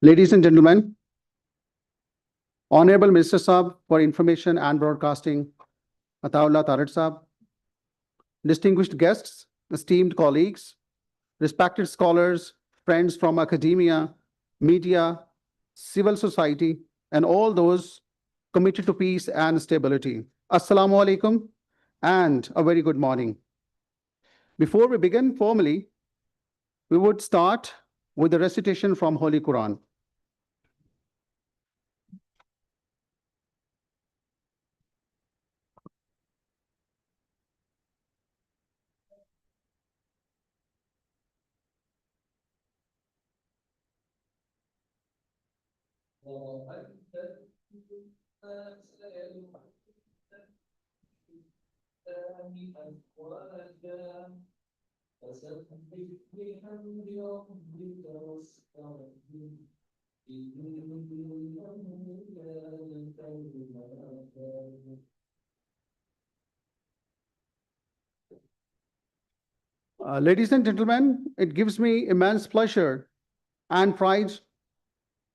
Ladies and gentlemen, Honorable Minister Saab for Information and Broadcasting, Ataullah Tarid Saab, distinguished guests, esteemed colleagues, respected scholars, friends from academia, media, civil society, and all those committed to peace and stability. Assalamu alaikum and a very good morning. Before we begin formally, we would start with the recitation from Holy Quran. Ladies and gentlemen, it gives me immense pleasure and pride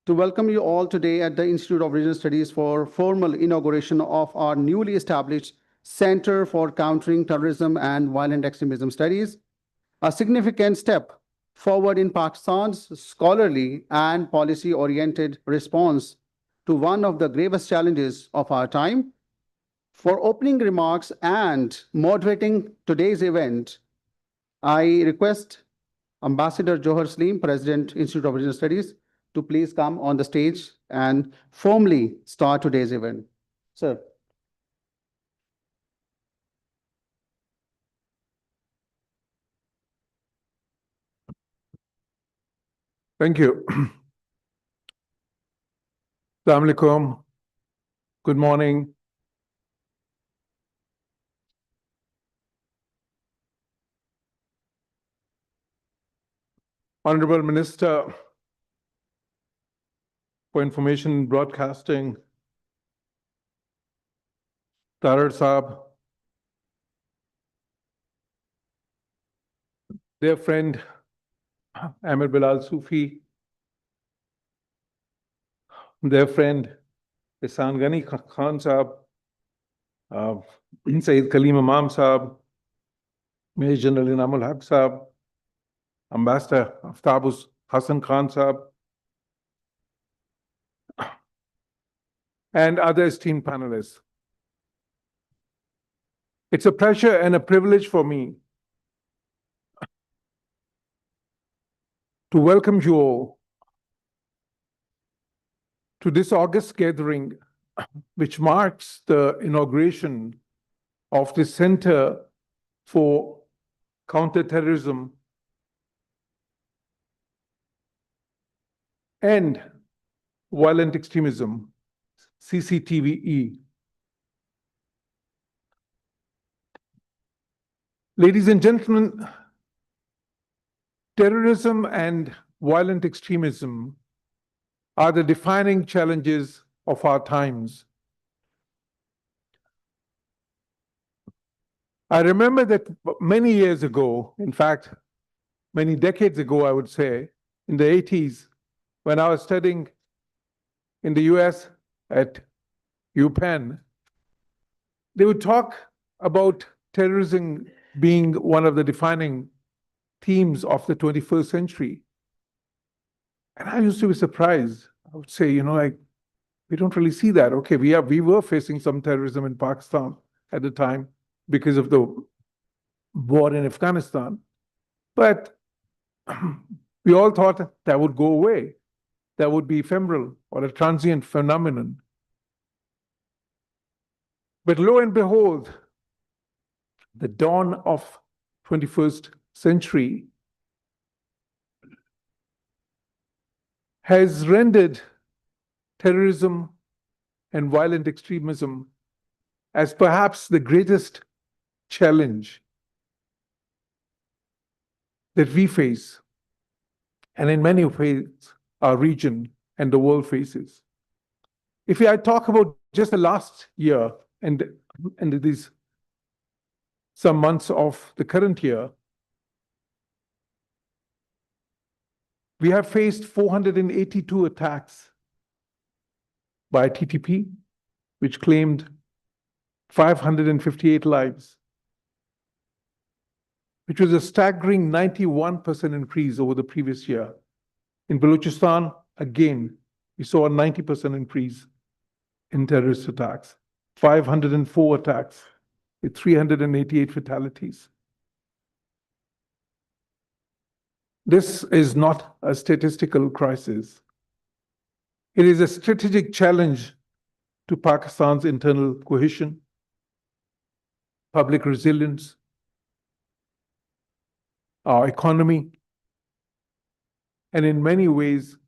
to welcome you all today at the Institute of Regional Studies for formal inauguration of our newly established Center for Countering Terrorism and Violent Extremism Studies, a significant step forward in Pakistan's scholarly and policy-oriented response to one of the gravest challenges of our time. For opening remarks and moderating today's event, I request Ambassador Johar Salim, President, Institute of Regional Studies, to please come on the stage and formally start today's event. Sir. Thank you. Assalamu alaikum. Good morning. Honorable Minister for Information and Broadcasting, Tarid Saab, dear friend Ahmed Bilal Sufi, their friend Ihsan Ghani Khan Saab, Sayyid Kaleem Imam Saab, Major General Inamul Haq Saab, Ambassador Aftabus Hassan Khan Saab, and other esteemed panelists. It's a pleasure and a privilege for me to welcome you all to this august gathering, which marks the inauguration of the Center for Counterterrorism and Violent Extremism, CCTVE. Ladies and gentlemen, terrorism and violent extremism are the defining challenges of our times. I remember that many years ago, in fact, many decades ago, I would say, in the 80s, when I was studying in the US at UPenn, they would talk about terrorism being one of the defining themes of the 21st century. And I used to be surprised. I would say, we don't really see that. Okay, we were facing some terrorism in Pakistan at the time because of the war in Afghanistan. But we all thought that would go away. That would be ephemeral or a transient phenomenon. But lo and behold, the dawn of 21st century has rendered terrorism and violent extremism as perhaps the greatest challenge that we face, and in many ways our region and the world faces. If I talk about just the last year and these some months of the current year, We have faced 482 attacks by TTP, which claimed 558 lives, which was a staggering 91% increase over the previous year. In Balochistan, again, we saw a 90% increase in terrorist attacks, 504 attacks with 388 fatalities. This is not a statistical crisis. It is a strategic challenge to Pakistan's internal cohesion, public resilience, our economy, and in many ways,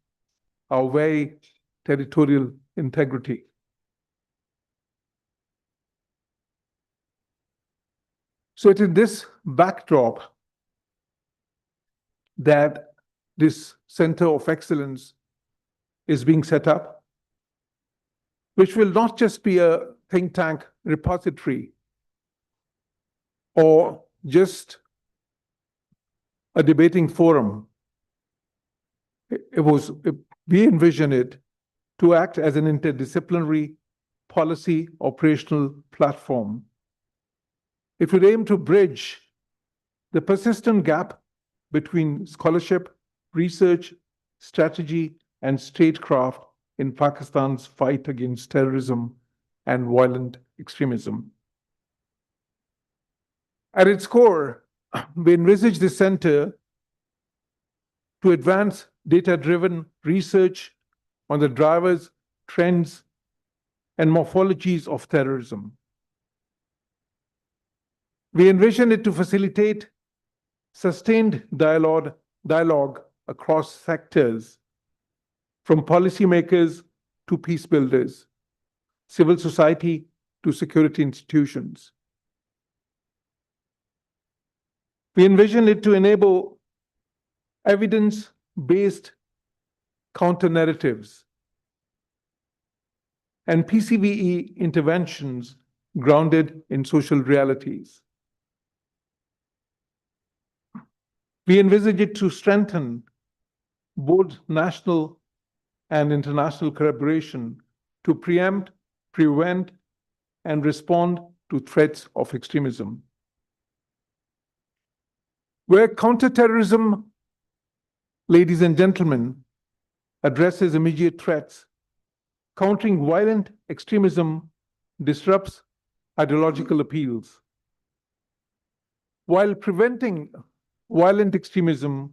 our very territorial integrity. So it is this backdrop that this Center of Excellence is being set up, which will not just be a think tank repository or just a debating forum. We envision it to act as an interdisciplinary policy operational platform. It would aim to bridge the persistent gap between scholarship, research, strategy, and statecraft in Pakistan's fight against terrorism and violent extremism. At its core, we envisage the center to advance data-driven research on the drivers, trends, and morphologies of terrorism. We envision it to facilitate sustained dialogue across sectors, from policymakers to peace builders, civil society to security institutions. We envision it to enable evidence-based counter-narratives and PCVE interventions grounded in social realities. We envisage it to strengthen both national and international collaboration to preempt, prevent, and respond to threats of extremism. Where counterterrorism, ladies and gentlemen, addresses immediate threats, countering violent extremism disrupts ideological appeals. While preventing violent extremism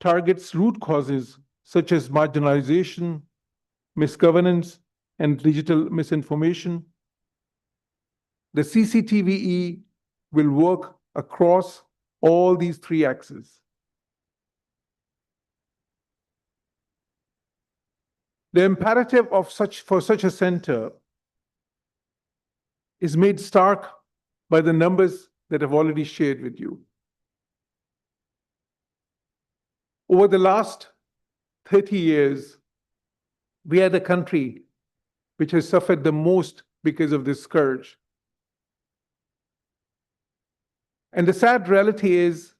targets root causes such as marginalization, misgovernance, and digital misinformation, the CCTVE will work across all these three axes. The imperative for such a center is made stark by the numbers that I've already shared with you. Over the last 30 years, we are the country which has suffered the most because of this scourge. And the sad reality is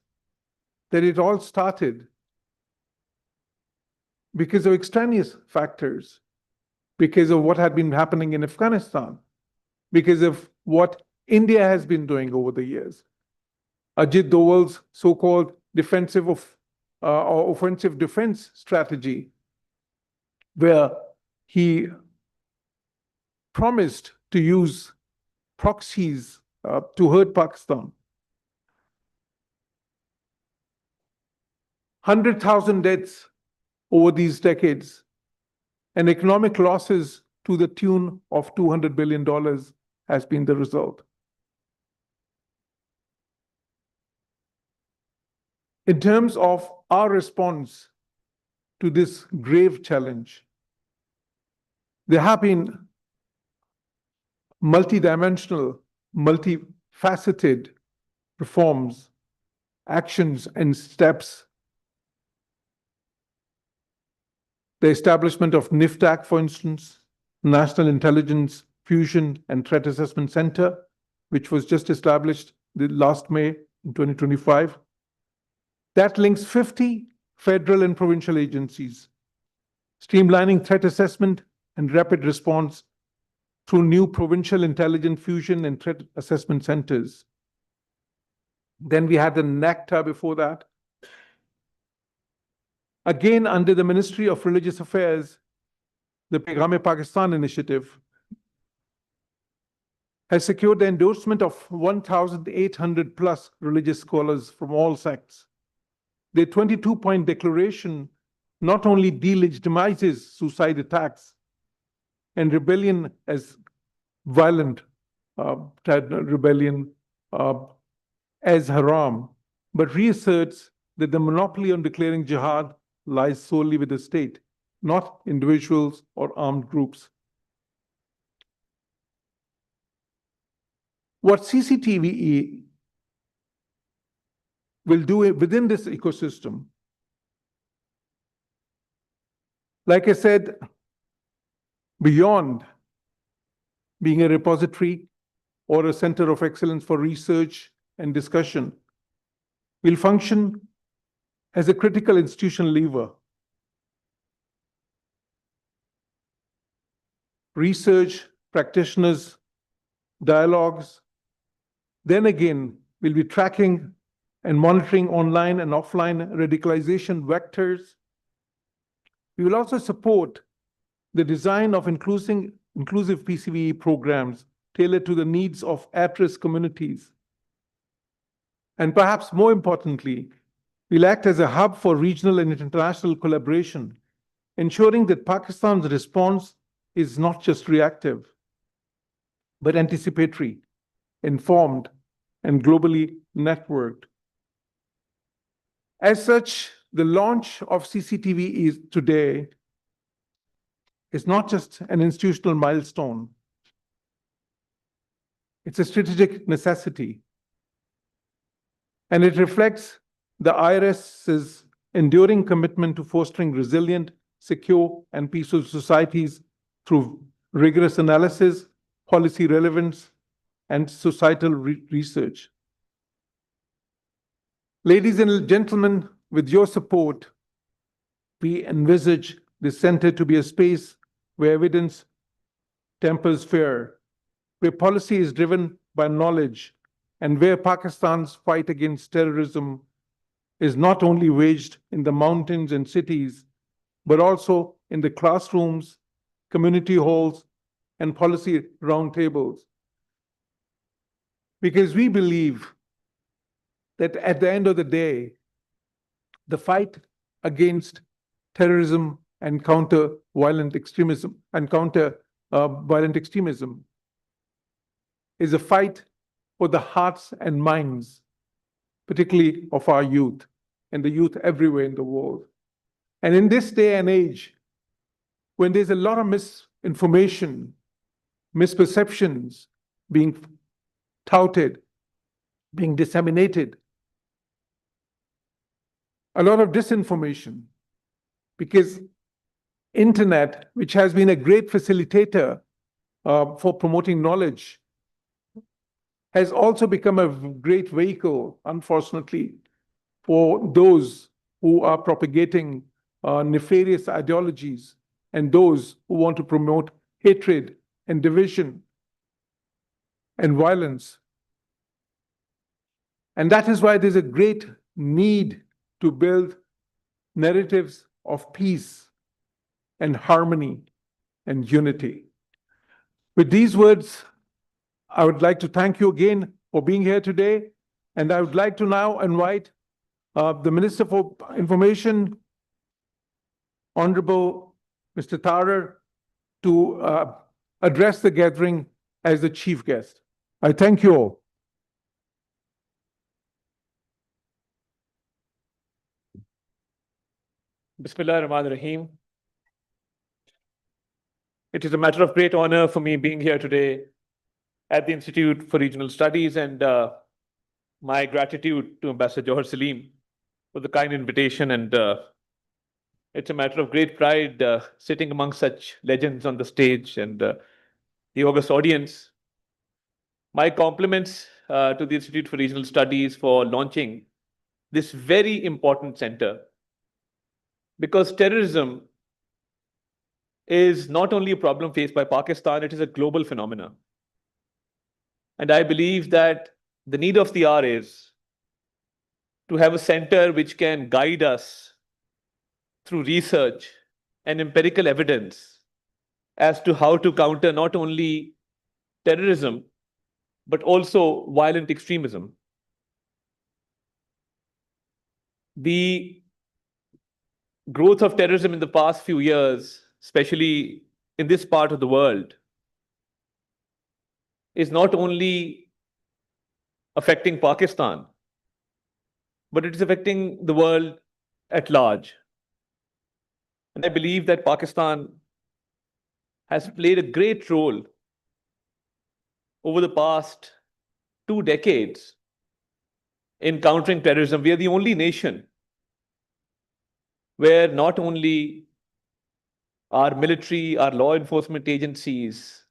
that it all started because of extraneous factors, because of what had been happening in Afghanistan, because of what India has been doing over the years. Ajit Doval's so-called defensive or offensive defense strategy, where he promised to use proxies to hurt Pakistan. 100,000 deaths over these decades and economic losses to the tune of $200 billion has been the result. In terms of our response to this grave challenge, there have been multidimensional, multifaceted reforms, actions, and steps. The establishment of NIFTAC, for instance, National Intelligence Fusion and Threat Assessment Center, which was just established last May in 2025. That links 50 federal and provincial agencies, streamlining threat assessment and rapid response through new provincial intelligence fusion and threat assessment centers. Then we had the NACTA before that. Again, under the Ministry of Religious Affairs, the Paigam-e-Pakistan initiative has secured the endorsement of 1,800 plus religious scholars from all sects. Their 22-point declaration not only delegitimizes suicide attacks and rebellion as violent rebellion as haram, but reasserts that the monopoly on declaring jihad lies solely with the state, not individuals or armed groups. What CCTV will do within this ecosystem, like I said, beyond being a repository or a center of excellence for research and discussion, will function as a critical institutional lever. Research, practitioners, dialogues, then again, we'll be tracking and monitoring online and offline radicalization vectors. We will also support the design of inclusive PCVE programs tailored to the needs of at-risk communities. And perhaps more importantly, we'll act as a hub for regional and international collaboration, ensuring that Pakistan's response is not just reactive, but anticipatory, informed, and globally networked. As such, the launch of CCTV today is not just an institutional milestone. It's a strategic necessity. And it reflects the IRS's enduring commitment to fostering resilient, secure, and peaceful societies through rigorous analysis, policy relevance, and societal research. Ladies and gentlemen, with your support, we envisage this center to be a space where evidence tempers fear, where policy is driven by knowledge, and where Pakistan's fight against terrorism is not only waged in the mountains and cities, but also in the classrooms, community halls, and policy roundtables. Because we believe that at the end of the day, the fight against terrorism and counter-violent extremism is a fight for the hearts and minds, particularly of our youth and the youth everywhere in the world. And in this day and age, when there's a lot of misinformation, misperceptions being touted, being disseminated, a lot of disinformation, because internet, which has been a great facilitator for promoting knowledge, has also become a great vehicle, unfortunately, for those who are propagating nefarious ideologies and those who want to promote hatred and division and violence. And that is why there's a great need to build narratives of peace and harmony and unity. With these words, I would like to thank you again for being here today. And I would like to now invite the Minister for Information, Honorable Mr. Tarar, to address the gathering as the chief guest. I thank you all. Bismillah ar-Rahman ar-Rahim. It is a matter of great honor for me being here today at the Institute for Regional Studies, and my gratitude to Ambassador Johar Salim for the kind invitation. And it's a matter of great pride sitting among such legends on the stage and the august audience. My compliments to the Institute for Regional Studies for launching this very important center because terrorism is not only a problem faced by Pakistan, it is a global phenomenon. And I believe that the need of the hour is to have a center which can guide us through research and empirical evidence as to how to counter not only terrorism, but also violent extremism. The growth of terrorism in the past few years, especially in this part of the world, is not only affecting Pakistan, but it is affecting the world at large. And I believe that Pakistan has played a great role over the past 2 decades in countering terrorism. We are the only nation where not only our military, our law enforcement agencies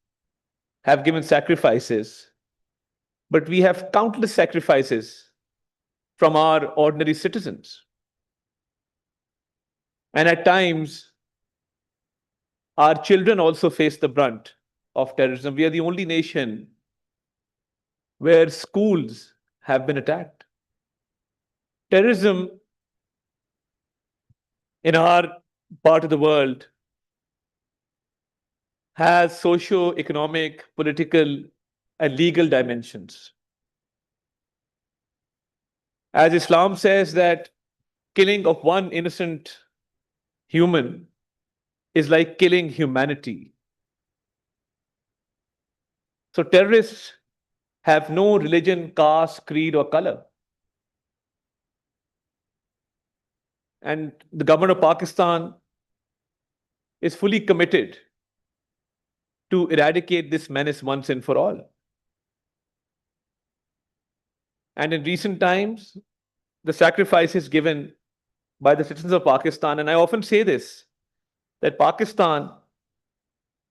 have given sacrifices, but we have countless sacrifices from our ordinary citizens. And at times, our children also face the brunt of terrorism. We are the only nation where schools have been attacked. Terrorism in our part of the world has socio-economic, political, and legal dimensions. As Islam says that killing of one innocent human is like killing humanity. So terrorists have no religion, caste, creed, or color. And the government of Pakistan is fully committed to eradicate this menace once and for all. And in recent times, the sacrifices given by the citizens of Pakistan, and I often say this, that Pakistan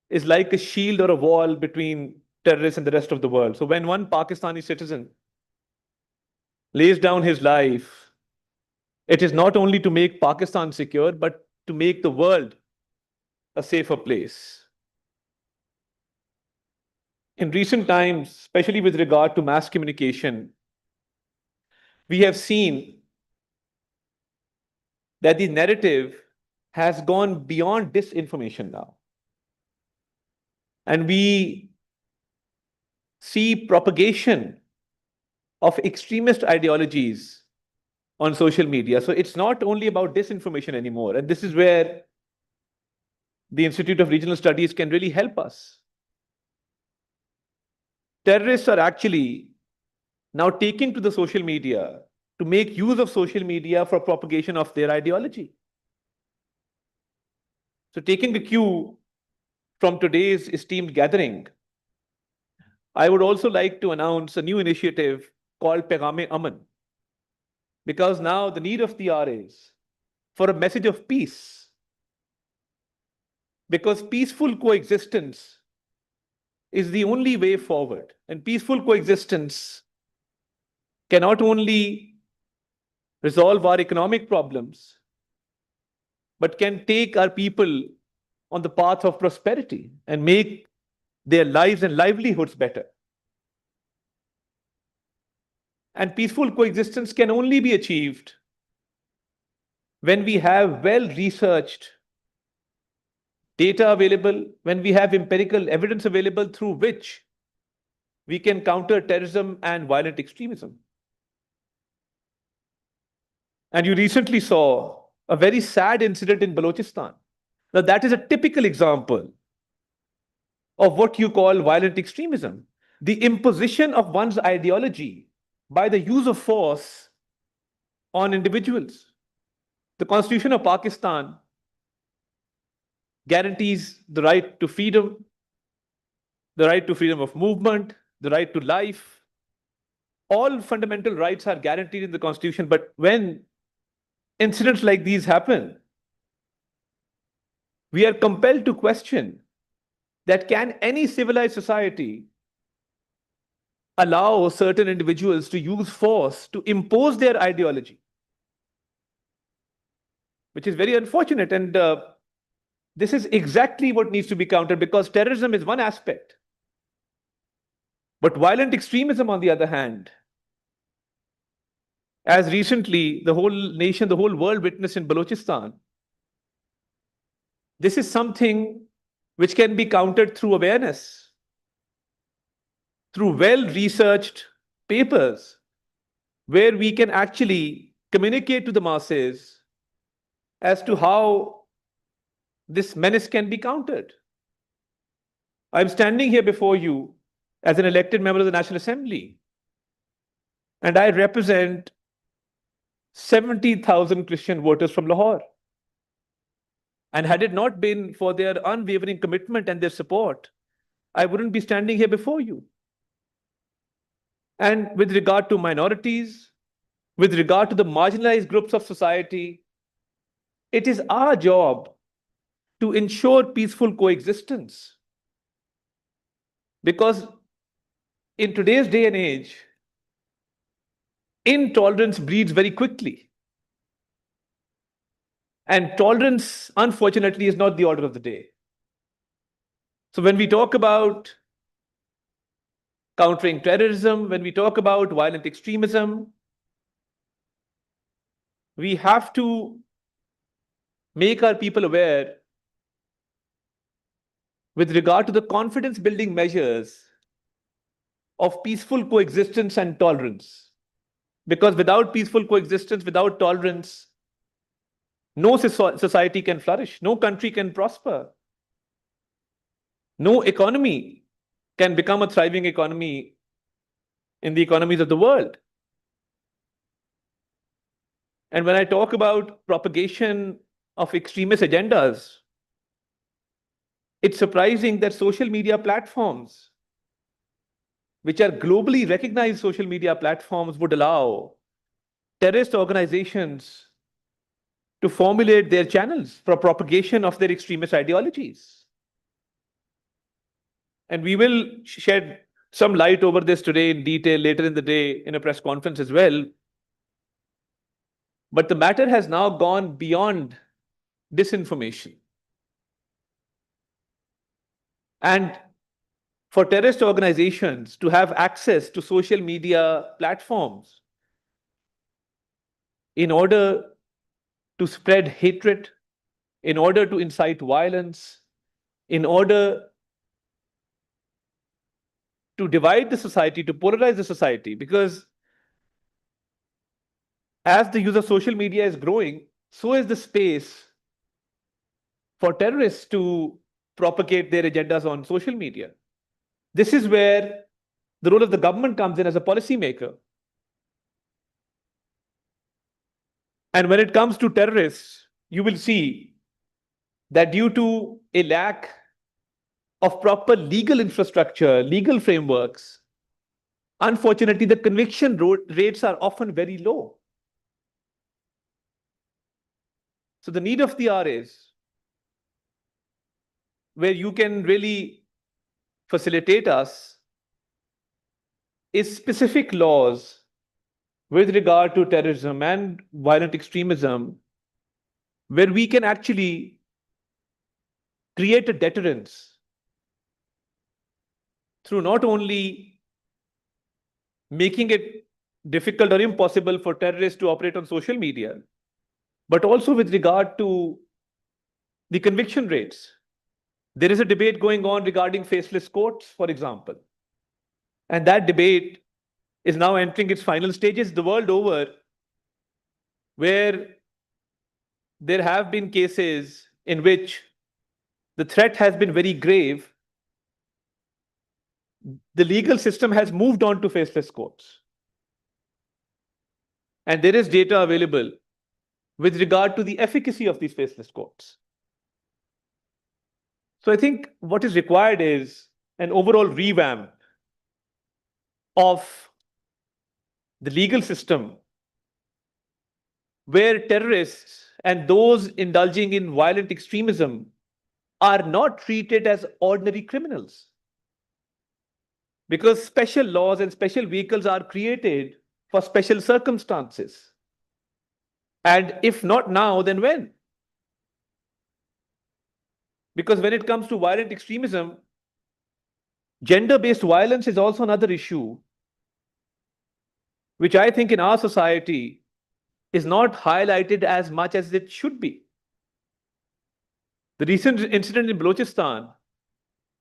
is like a shield or a wall between terrorists and the rest of the world. So when one Pakistani citizen lays down his life, it is not only to make Pakistan secure, but to make the world a safer place. In recent times, especially with regard to mass communication, we have seen that the narrative has gone beyond disinformation now. And we see propagation of extremist ideologies on social media. So it's not only about disinformation anymore. And this is where the Institute of Regional Studies can really help us. Terrorists are actually now taking to the social media to make use of social media for propagation of their ideology. So taking the cue from today's esteemed gathering, I would also like to announce a new initiative called Paigam-e-Aman, because now the need of the hour is for a message of peace, because peaceful coexistence is the only way forward. And peaceful coexistence can not only resolve our economic problems, but can take our people on the path of prosperity and make their lives and livelihoods better. And peaceful coexistence can only be achieved when we have well-researched data available, when we have empirical evidence available through which we can counter terrorism and violent extremism. And you recently saw a very sad incident in Balochistan. Now, that is a typical example of what you call violent extremism, the imposition of one's ideology by the use of force on individuals. The Constitution of Pakistan guarantees the right to freedom, the right to freedom of movement, the right to life. All fundamental rights are guaranteed in the Constitution, but when incidents like these happen, we are compelled to question that can any civilized society allow certain individuals to use force to impose their ideology? which is very unfortunate. And this is exactly what needs to be countered, because terrorism is one aspect. But violent extremism, on the other hand, as recently the whole nation, the whole world witnessed in Balochistan, this is something which can be countered through awareness, through well-researched papers, where we can actually communicate to the masses as to how this menace can be countered. I'm standing here before you as an elected member of the National Assembly, and I represent 70,000 Christian voters from Lahore. And had it not been for their unwavering commitment and their support, I wouldn't be standing here before you. And with regard to minorities, with regard to the marginalized groups of society, it is our job to ensure peaceful coexistence. Because in today's day and age, intolerance breeds very quickly. And tolerance, unfortunately, is not the order of the day. So when we talk about countering terrorism, when we talk about violent extremism, we have to make our people aware with regard to the confidence-building measures of peaceful coexistence and tolerance. Because without peaceful coexistence, without tolerance, no society can flourish, no country can prosper, no economy can become a thriving economy in the economies of the world. And when I talk about propagation of extremist agendas, it's surprising that social media platforms, which are globally recognized social media platforms, would allow terrorist organizations to formulate their channels for propagation of their extremist ideologies. And we will shed some light over this today in detail later in the day in a press conference as well. But the matter has now gone beyond disinformation. And for terrorist organizations to have access to social media platforms in order to spread hatred, in order to incite violence, in order to divide the society, to polarize the society, because as the use of social media is growing, so is the space for terrorists to propagate their agendas on social media. This is where the role of the government comes in as a policymaker. And when it comes to terrorists, you will see that due to a lack of proper legal infrastructure, legal frameworks, unfortunately, the conviction rates are often very low. So the need of the hour is where you can really facilitate us is specific laws with regard to terrorism and violent extremism, where we can actually create a deterrence through not only making it difficult or impossible for terrorists to operate on social media, but also with regard to the conviction rates. There is a debate going on regarding faceless courts, for example. And that debate is now entering its final stages the world over, where there have been cases in which the threat has been very grave. The legal system has moved on to faceless courts. And there is data available with regard to the efficacy of these faceless courts. So I think what is required is an overall revamp of the legal system, where terrorists and those indulging in violent extremism are not treated as ordinary criminals. Because special laws and special vehicles are created for special circumstances. And if not now, then when? Because when it comes to violent extremism, gender-based violence is also another issue, which I think in our society is not highlighted as much as it should be. The recent incident in Balochistan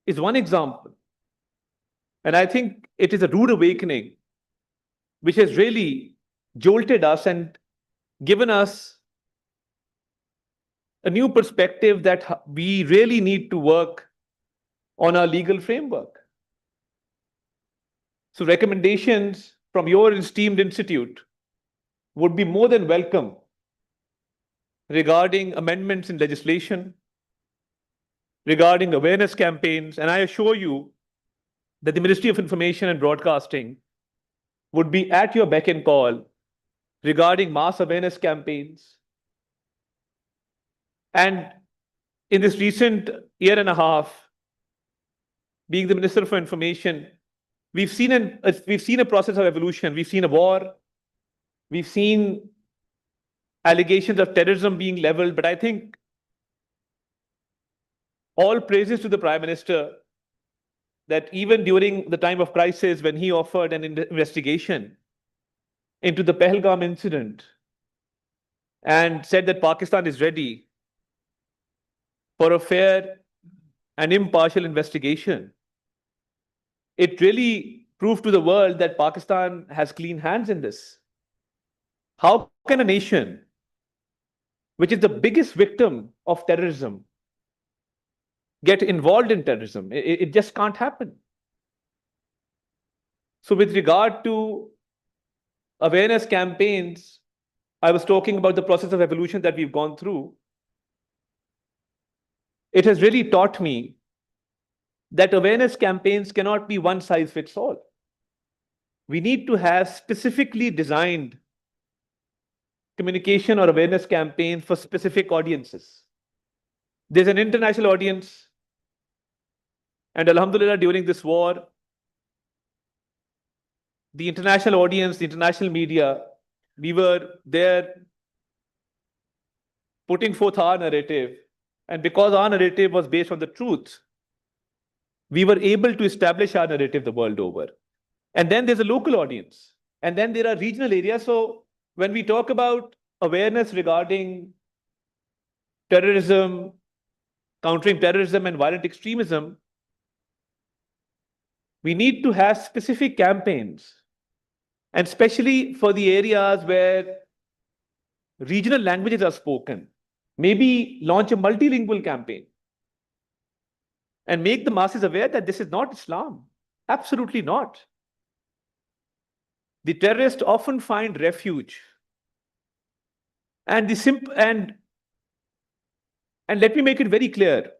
is one example. And I think it is a rude awakening, which has really jolted us and given us a new perspective that we really need to work on our legal framework. So recommendations from your esteemed institute would be more than welcome regarding amendments in legislation, regarding awareness campaigns, and I assure you that the Ministry of Information and Broadcasting would be at your beck and call regarding mass awareness campaigns. And in this recent year and a half, being the Minister for Information, we've seen a process of evolution. We've seen a war. We've seen allegations of terrorism being leveled. But I think all praises to the Prime Minister that even during the time of crisis, when he offered an investigation into the Pahalgam incident and said that Pakistan is ready for a fair and impartial investigation, it really proved to the world that Pakistan has clean hands in this. How can a nation, which is the biggest victim of terrorism, get involved in terrorism? It just can't happen. So with regard to awareness campaigns, I was talking about the process of evolution that we've gone through. It has really taught me that awareness campaigns cannot be one size fits all. We need to have specifically designed communication or awareness campaigns for specific audiences. There's an international audience, and Alhamdulillah, during this war, the international audience, the international media, we were there putting forth our narrative. And because our narrative was based on the truth, we were able to establish our narrative the world over. And then there's a local audience. And then there are regional areas. So when we talk about awareness regarding terrorism, countering terrorism and violent extremism, we need to have specific campaigns, and especially for the areas where regional languages are spoken. Maybe launch a multilingual campaign and make the masses aware that this is not Islam. Absolutely not. The terrorists often find refuge. And let me make it very clear.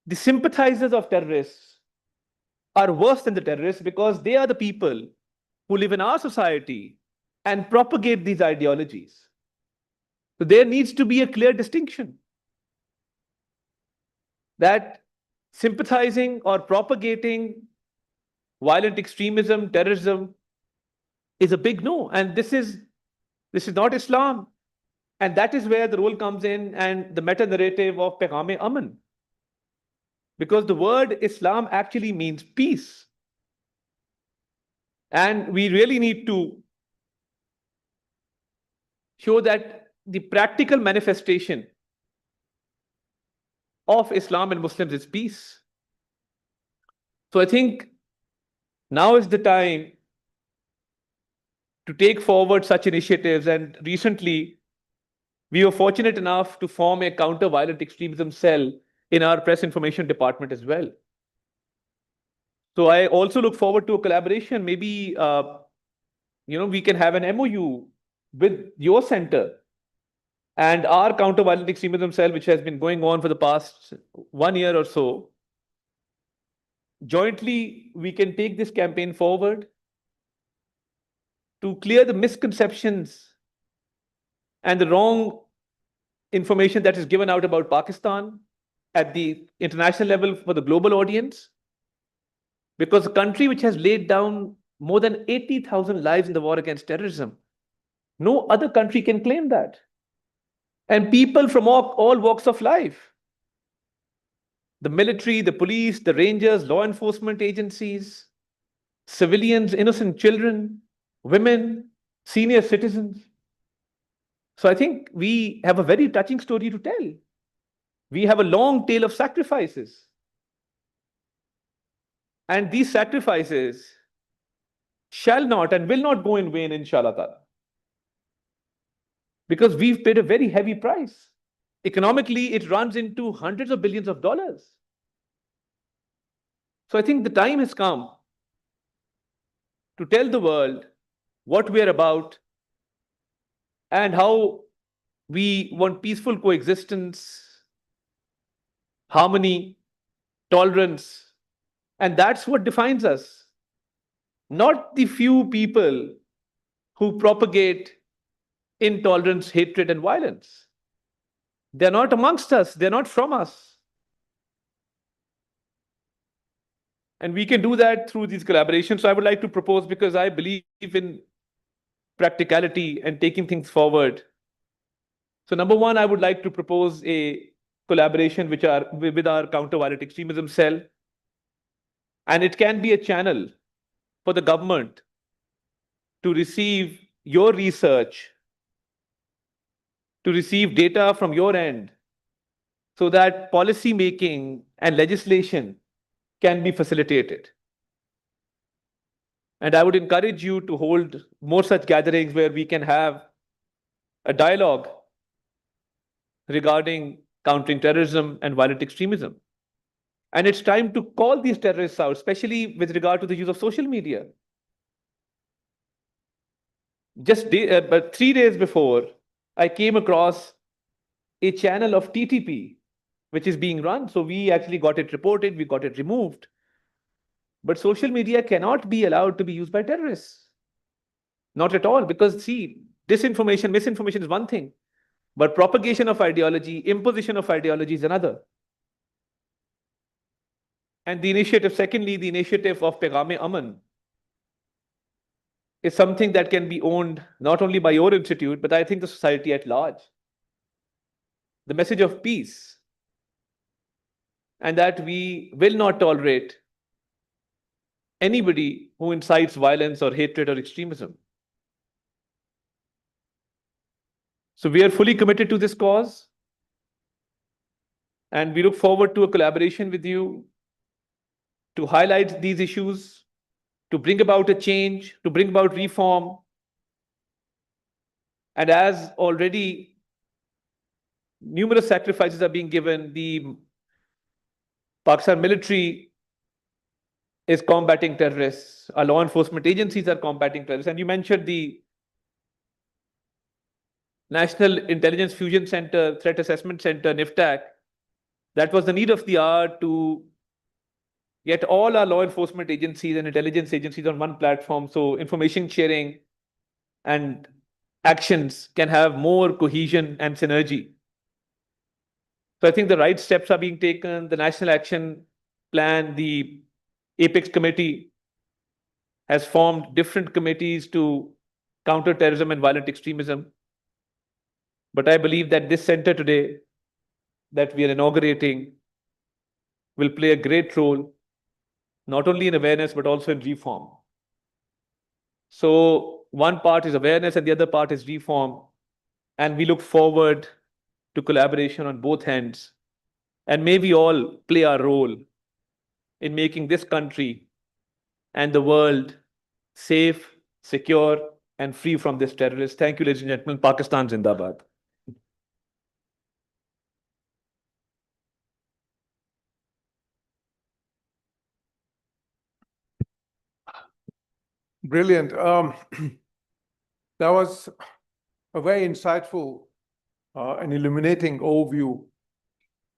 The sympathizers of terrorists are worse than the terrorists because they are the people who live in our society and propagate these ideologies. So there needs to be a clear distinction that sympathizing or propagating violent extremism, terrorism is a big no. And this is not Islam. And that is where the role comes in and the meta-narrative of Paigam-e-Aman. Because the word Islam actually means peace. And we really need to show that the practical manifestation of Islam and Muslims is peace. So I think now is the time to take forward such initiatives. And recently, we were fortunate enough to form a counter-violent extremism cell in our press information department as well. So I also look forward to a collaboration. Maybe we can have an MOU with your center and our counter-violent extremism cell, which has been going on for the past 1 year or so. Jointly, we can take this campaign forward to clear the misconceptions and the wrong information that is given out about Pakistan at the international level for the global audience. Because a country which has laid down more than 80,000 lives in the war against terrorism, no other country can claim that. And people from all walks of life the military, the police, the rangers, law enforcement agencies, civilians, innocent children, women, senior citizens. So I think we have a very touching story to tell. We have a long tale of sacrifices. And these sacrifices shall not and will not go in vain, inshallah ta'ala. Because we've paid a very heavy price. Economically, it runs into hundreds of billions of dollars. So I think the time has come to tell the world what we're about and how we want peaceful coexistence, harmony, tolerance. And that's what defines us. Not the few people who propagate intolerance, hatred, and violence. They're not amongst us, they're not from us. And we can do that through these collaborations. So I would like to propose, because I believe in practicality and taking things forward. So number one, I would like to propose a collaboration with our counter-violent extremism cell. And it can be a channel for the government to receive your research, to receive data from your end, so that policy making and legislation can be facilitated. And I would encourage you to hold more such gatherings where we can have a dialogue regarding countering terrorism and violent extremism. And it's time to call these terrorists out, especially with regard to the use of social media. Just 3 days before, I came across a channel of TTP, which is being run. So we actually got it reported, we got it removed. But social media cannot be allowed to be used by terrorists. Not at all, because see, disinformation, misinformation is one thing, but propagation of ideology, imposition of ideology is another. And the initiative, secondly, the initiative of Pegham-e-Aman is something that can be owned not only by your institute, but I think the society at large. The message of peace, and that we will not tolerate anybody who incites violence or hatred or extremism. So we are fully committed to this cause, and we look forward to a collaboration with you to highlight these issues, to bring about a change, to bring about reform. And as already numerous sacrifices are being given, the Pakistan military is combating terrorists, our law enforcement agencies are combating terrorists. And you mentioned the National Intelligence Fusion Center, Threat Assessment Center, NIFTAC. That was the need of the hour to get all our law enforcement agencies and intelligence agencies on one platform, so information sharing and actions can have more cohesion and synergy. So I think the right steps are being taken. The National Action Plan, the Apex Committee has formed different committees to counter terrorism and violent extremism. But I believe that this center today that we are inaugurating will play a great role, not only in awareness, but also in reform. So one part is awareness and the other part is reform. And we look forward to collaboration on both ends. And may we all play our role in making this country and the world safe, secure, and free from this terrorist. Thank you, ladies and gentlemen. Pakistan Zindabad. Brilliant. That was a very insightful and illuminating overview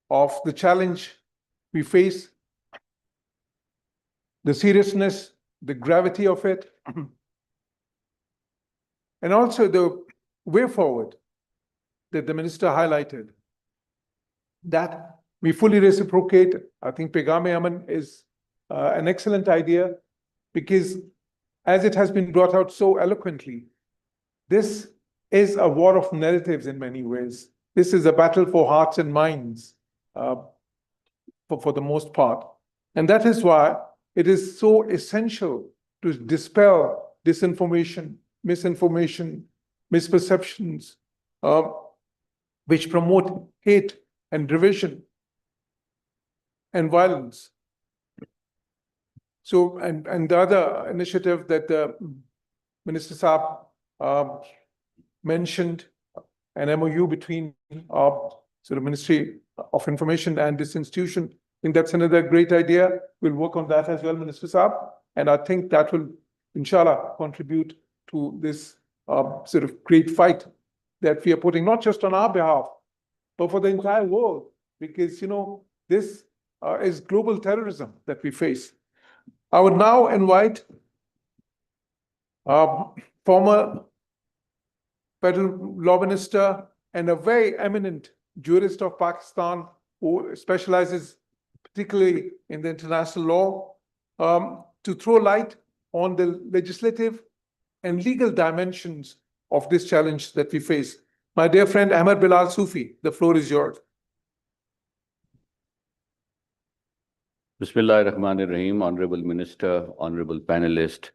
of the challenge we face, the seriousness, the gravity of it, and also the way forward that the minister highlighted. That we fully reciprocate. I think Pegham-e-Aman is an excellent idea, because as it has been brought out so eloquently, this is a war of narratives in many ways. This is a battle for hearts and minds, for the most part. And that is why it is so essential to dispel disinformation, misinformation, misperceptions, which promote hate and division and violence. So, and the other initiative that Minister Saab mentioned, an MOU between sort of Ministry of Information and this institution. I think that's another great idea. We'll work on that as well, Minister Saab. And I think that will, inshallah, contribute to this sort of great fight that we are putting, not just on our behalf, but for the entire world. Because, you know, this is global terrorism that we face. I would now invite former Federal Law Minister and a very eminent jurist of Pakistan who specializes particularly in the international law to throw light on the legislative and legal dimensions of this challenge that we face. My dear friend Ahmed Bilal Sufi, the floor is yours. Bismillahirrahmanirrahim, Honorable Minister, Honorable Panelist,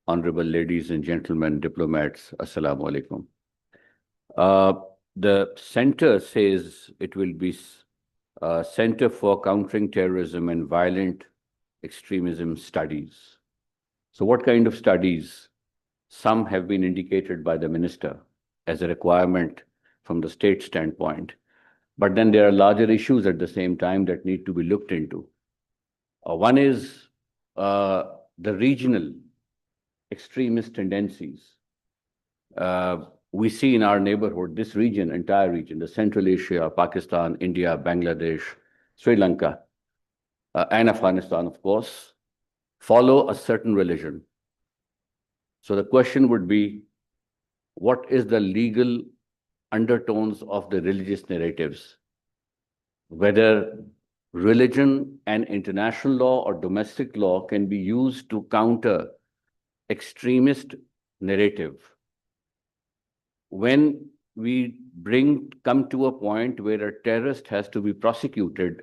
Honorable Ladies and Gentlemen, Diplomats, Assalamu alaikum. The center says it will be Center for Countering Terrorism and Violent Extremism Studies. So what kind of studies? Some have been indicated by the minister as a requirement from the state standpoint. But then there are larger issues at the same time that need to be looked into. One is the regional extremist tendencies. We see in our neighborhood, this region, entire region, the Central Asia, Pakistan, India, Bangladesh, Sri Lanka, and Afghanistan, of course, follow a certain religion. So the question would be, what is the legal undertones of the religious narratives? Whether religion and international law or domestic law can be used to counter extremist narrative. When we come to a point where a terrorist has to be prosecuted,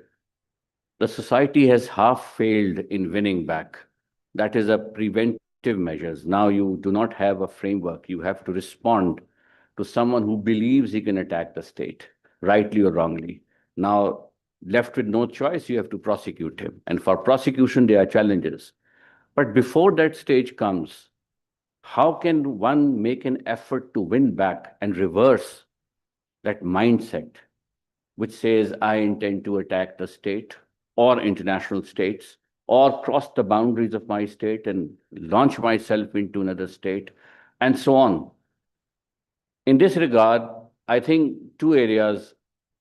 the society has half failed in winning back. That is a preventive measures. Now you do not have a framework. You have to respond to someone who believes he can attack the state, rightly or wrongly. Now, left with no choice, you have to prosecute him. And for prosecution, there are challenges. But before that stage comes, how can one make an effort to win back and reverse that mindset, which says, I intend to attack the state or international states, or cross the boundaries of my state and launch myself into another state, and so on. In this regard, I think two areas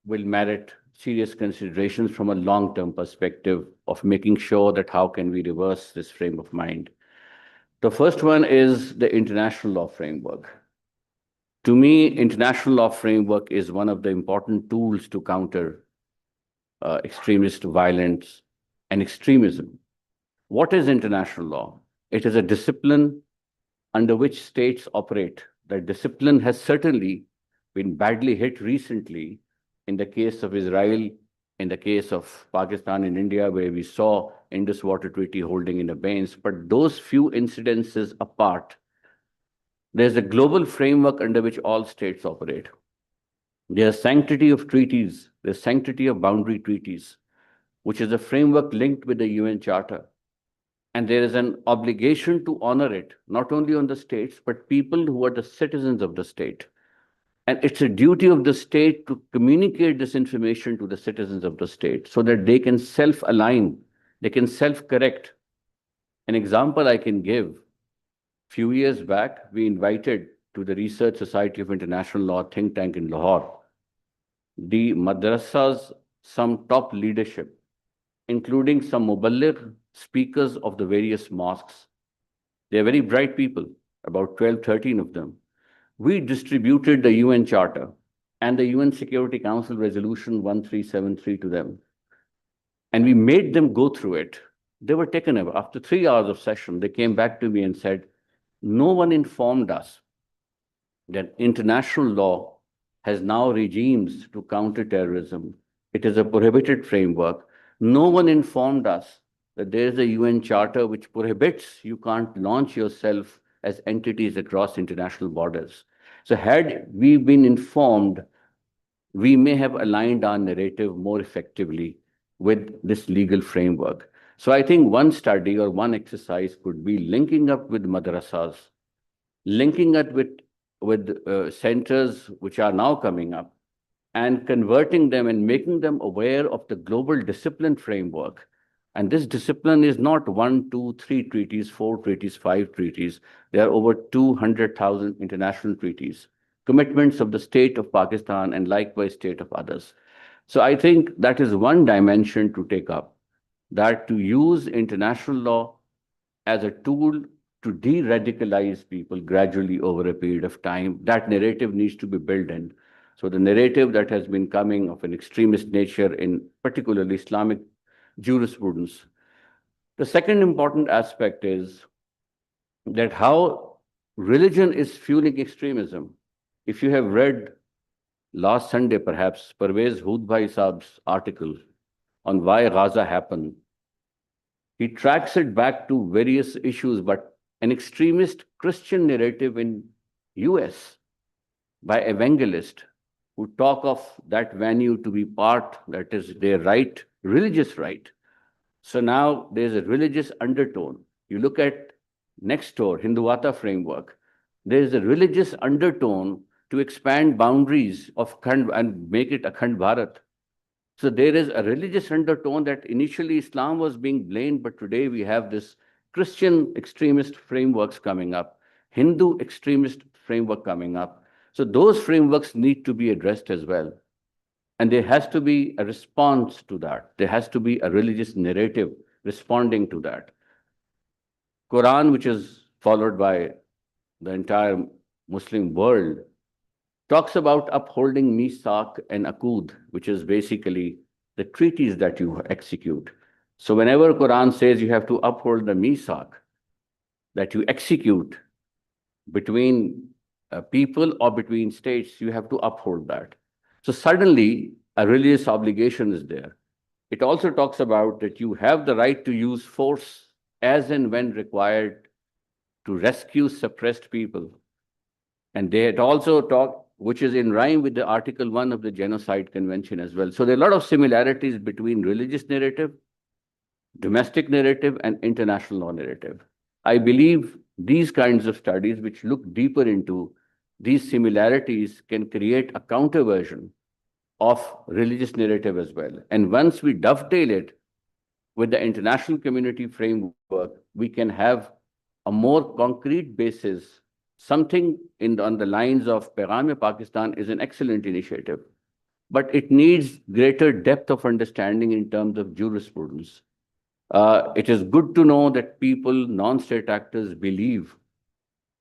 will merit serious considerations from a long-term perspective of making sure that how can we reverse this frame of mind. The first one is the international law framework. To me, international law framework is one of the important tools to counter extremist violence and extremism. What is international law? It is a discipline under which states operate. That discipline has certainly been badly hit recently in the case of Israel, in the case of Pakistan and India, where we saw Indus Water Treaty holding in abeyance. But those few incidences apart, there's a global framework under which all states operate. There's sanctity of treaties, there's sanctity of boundary treaties, which is a framework linked with the UN Charter. And there is an obligation to honor it, not only on the states, but people who are the citizens of the state. And it's a duty of the state to communicate this information to the citizens of the state so that they can self-align, they can self-correct. An example I can give, few years back, we invited to the Research Society of International Law think tank in Lahore, the madrasas, some top leadership, including some muballigh speakers of the various mosques. They're very bright people, about 12, 13 of them. We distributed the UN Charter and the UN Security Council Resolution 1373 to them. And we made them go through it. They were taken over. After 3 hours of session, they came back to me and said, no one informed us that international law has now regimes to counter terrorism. It is a prohibited framework. No one informed us that there is a UN charter which prohibits you can't launch yourself as entities across international borders. So had we been informed, we may have aligned our narrative more effectively with this legal framework. So I think one study or one exercise could be linking up with madrasas, linking it with centers which are now coming up, and converting them and making them aware of the global discipline framework. And this discipline is not 1, 2, 3 treaties, 4 treaties, 5 treaties. There are over 200,000 international treaties, commitments of the state of Pakistan and likewise state of others. So I think that is one dimension to take up, that to use international law as a tool to de-radicalize people gradually over a period of time. That narrative needs to be built in. So the narrative that has been coming of an extremist nature in particularly Islamic jurisprudence. The second important aspect is that how religion is fueling extremism. If you have read last Sunday, perhaps, Parvez Hoodbhai Saab's article on why Gaza happened, he tracks it back to various issues, but an extremist Christian narrative in US by evangelists who talk of that venue to be part, that is their right, religious right. So now there's a religious undertone. You look at next door, Hindutva framework, there's a religious undertone to expand boundaries of Khand and make it Akhand Bharat. So there is a religious undertone that initially Islam was being blamed, but today we have this Christian extremist frameworks coming up, Hindu extremist framework coming up. So those frameworks need to be addressed as well. And there has to be a response to that. There has to be a religious narrative responding to that. Quran, which is followed by the entire Muslim world, talks about upholding Misak and Akud, which is basically the treaties that you execute. So whenever Quran says you have to uphold the Misak that you execute between people or between states, you have to uphold that. So suddenly a religious obligation is there. It also talks about that you have the right to use force as and when required to rescue suppressed people. And they had also talked, which is in rhyme with the Article 1 of the Genocide Convention as well. So there are a lot of similarities between religious narrative, domestic narrative, and international law narrative. I believe these kinds of studies, which look deeper into these similarities, can create a counter version of religious narrative as well. And once we dovetail it with the international community framework, we can have a more concrete basis. Something on the lines of Paigam-e-Pakistan is an excellent initiative, but it needs greater depth of understanding in terms of jurisprudence. It is good to know that people, non-state actors, believe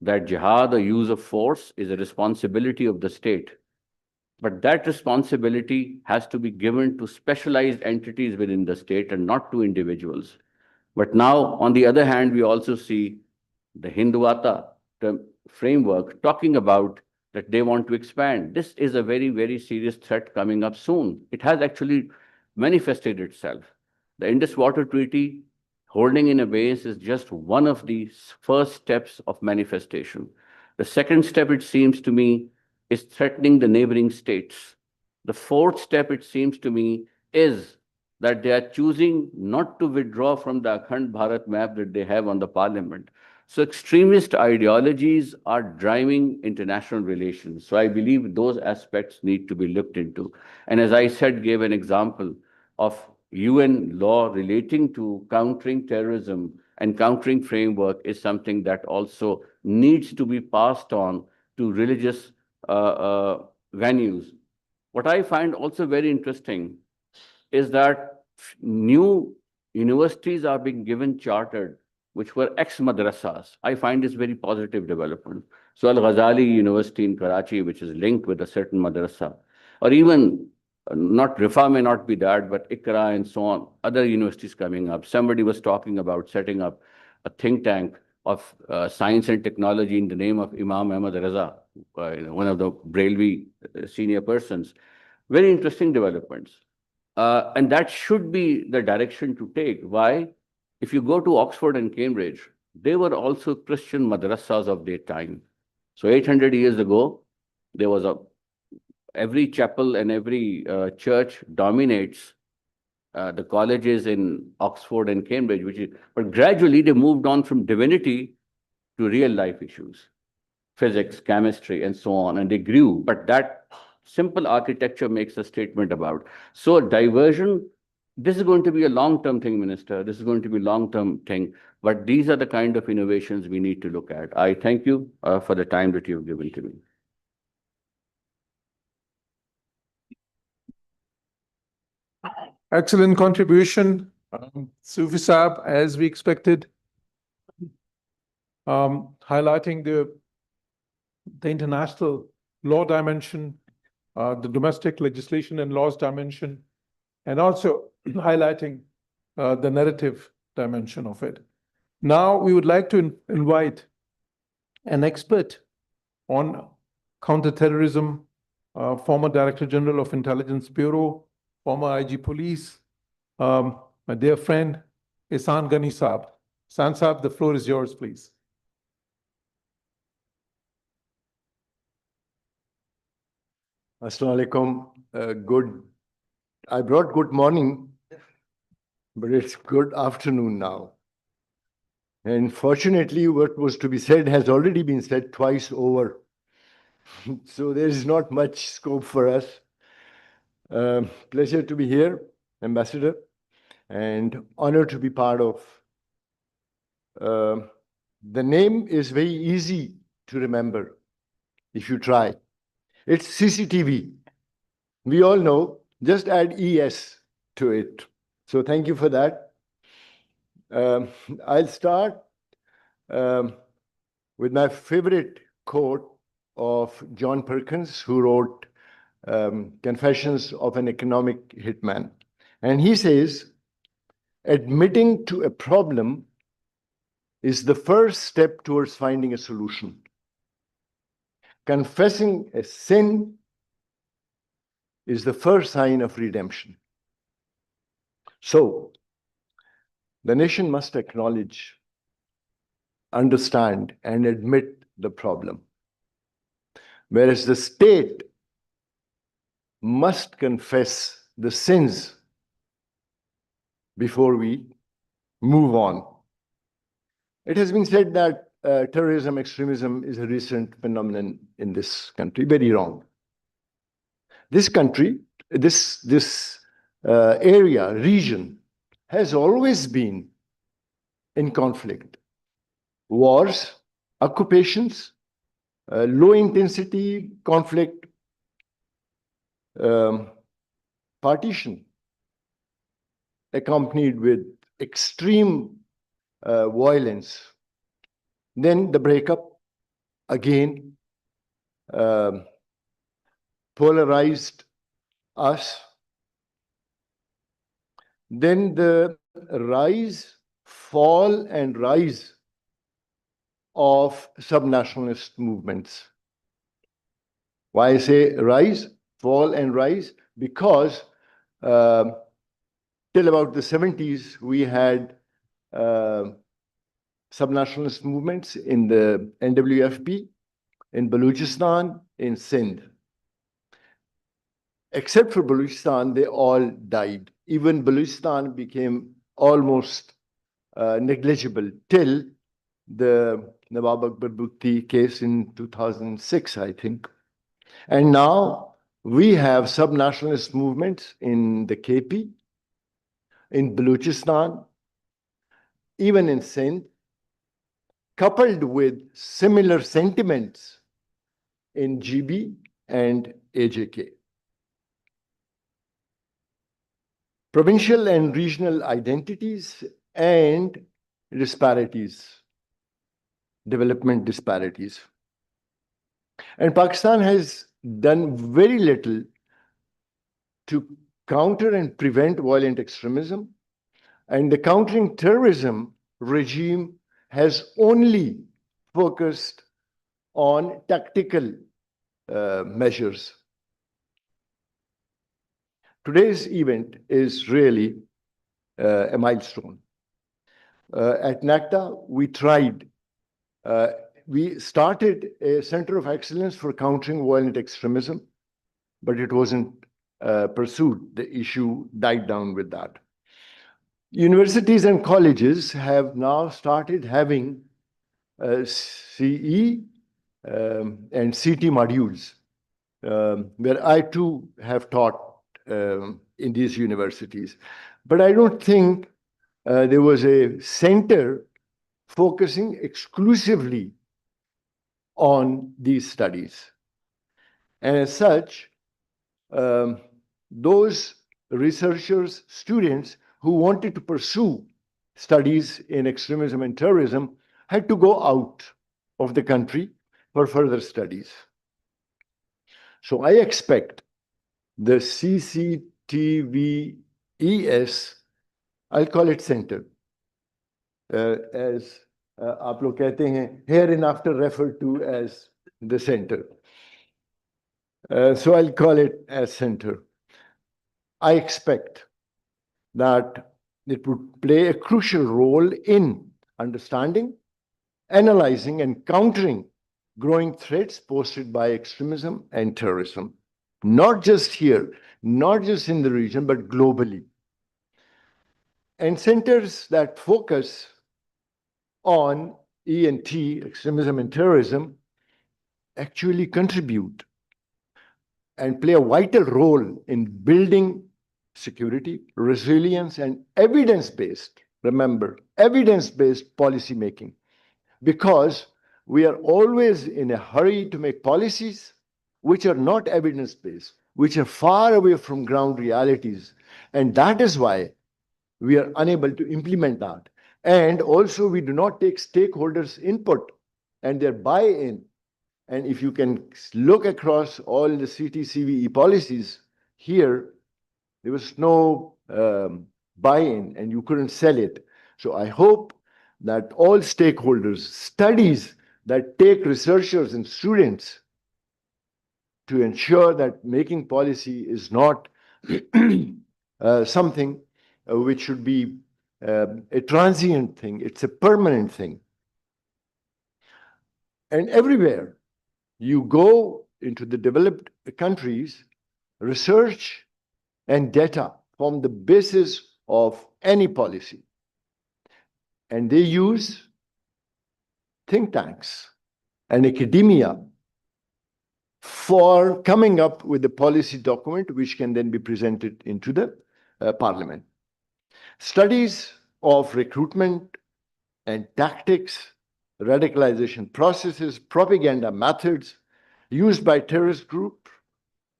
that jihad or use of force is a responsibility of the state. But that responsibility has to be given to specialized entities within the state and not to individuals. But now, on the other hand, we also see the Hindutva framework talking about that they want to expand. This is a very, very serious threat coming up soon. It has actually manifested itself. The Indus Water Treaty holding in a base is just one of the first steps of manifestation. The second step, it seems to me, is threatening the neighboring states. The fourth step, it seems to me, is that they are choosing not to withdraw from the Akhand Bharat map that they have on the parliament. So extremist ideologies are driving international relations. So I believe those aspects need to be looked into. And as I said, gave an example of UN law relating to countering terrorism and countering framework is something that also needs to be passed on to religious venues. What I find also very interesting is that new universities are being given chartered, which were ex-madrasas. I find this very positive development. So Al-Ghazali University in Karachi, which is linked with a certain madrasa, or even not Rifa may not be that, but Ikra and so on, other universities coming up. Somebody was talking about setting up a think tank of science and technology in the name of Imam Ahmad Raza, one of the Brailwi senior persons. Very interesting developments. And that should be the direction to take. Why? If you go to Oxford and Cambridge, they were also Christian madrasas of their time. So 800 years ago, there was every chapel and every church dominates the colleges in Oxford and Cambridge, but gradually they moved on from divinity to real life issues, physics, chemistry, and so on, and they grew. But that simple architecture makes a statement about. So diversion, this is going to be a long-term thing, Minister. This is going to be a long-term thing. But these are the kind of innovations we need to look at. I thank you for the time that you've given to me. Excellent contribution, Sufi Saab, as we expected, highlighting the international law dimension, the domestic legislation and laws dimension, and also highlighting the narrative dimension of it. Now, we would like to invite an expert on counterterrorism, former Director General of Intelligence Bureau, former IG Police, my dear friend, Ihsan Ghani Saab. Ihsan Saab, the floor is yours, please. Assalamu alaikum. I brought good morning, but it's good afternoon now. And fortunately, what was to be said has already been said twice over. So there is not much scope for us. Pleasure to be here, Ambassador, and honor to be part of. The name is very easy to remember if you try. It's CCTV. We all know, just add ES to it. So thank you for that. I'll start with my favorite quote of John Perkins, who wrote Confessions of an Economic Hitman. And he says, admitting to a problem is the first step towards finding a solution. Confessing a sin is the first sign of redemption. So, the nation must acknowledge, understand, and admit the problem. Whereas the state must confess the sins before we move on. It has been said that terrorism, extremism is a recent phenomenon in this country. Very wrong. This country, this area, region, has always been in conflict. Wars, occupations, low-intensity conflict, partition, accompanied with extreme violence. Then the breakup, again, polarized us. Then the rise, fall, and rise of subnationalist movements. Why I say rise, fall, and rise? Because till about the 70s, we had subnationalist movements in the NWFP, in Balochistan, in Sindh. Except for Balochistan, they all died. Even Balochistan became almost negligible till the Nawab Akbar Bhutto case in 2006, I think. And now we have subnationalist movements in the KP, in Balochistan, even in Sindh, coupled with similar sentiments in GB and AJK. Provincial and regional identities and disparities, development disparities. And Pakistan has done very little to counter and prevent violent extremism. And the countering terrorism regime has only focused on tactical measures. today's event is really a milestone. At NACTA, we started a Center of Excellence for Countering Violent Extremism, but it wasn't pursued. The issue died down with that. Universities and colleges have now started having CE and CT modules, where I too have taught in these universities. But I don't think there was a center focusing exclusively on these studies. And as such, those researchers, students who wanted to pursue studies in extremism and terrorism had to go out of the country for further studies. So I expect the CCTVES, I'll call it center, as आप लोग कहते हैं, hereinafter referred to as the center. So I'll call it as center. I expect that it would play a crucial role in understanding, analyzing, and countering growing threats posted by extremism and terrorism, not just here, not just in the region, but globally. And centers that focus on ENT, extremism and terrorism, actually contribute and play a vital role in building security, resilience, and evidence-based, remember, evidence-based policy making. Because we are always in a hurry to make policies which are not evidence-based, which are far away from ground realities. And that is why we are unable to implement that. And also, we do not take stakeholders' input and their buy-in. And if you can look across all the CTCVE policies here, there was no buy-in and you couldn't sell it. So I hope that all stakeholders, studies that take researchers and students to ensure that making policy is not something which should be a transient thing, it's a permanent thing. And everywhere you go into the developed countries, research and data form the basis of any policy. And they use think tanks and academia for coming up with a policy document which can then be presented into the parliament. Studies of recruitment and tactics, radicalization processes, propaganda methods used by terrorist groups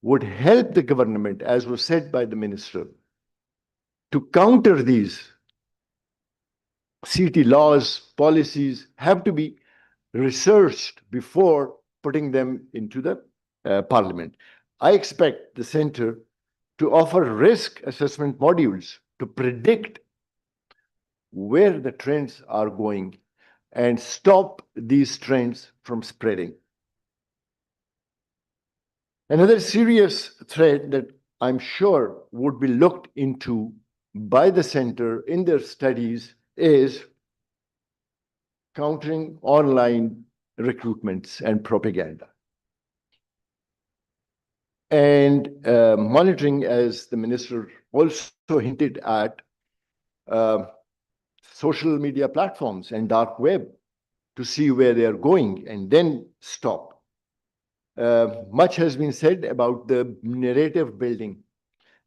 would help the government, as was said by the minister, to counter these. CT laws, policies have to be researched before putting them into the parliament. I expect the center to offer risk assessment modules to predict where the trends are going and stop these trends from spreading. Another serious threat that I'm sure would be looked into by the center in their studies is countering online recruitments and propaganda. And monitoring, as the minister also hinted at, social media platforms and dark web to see where they are going and then stop. Much has been said about the narrative building,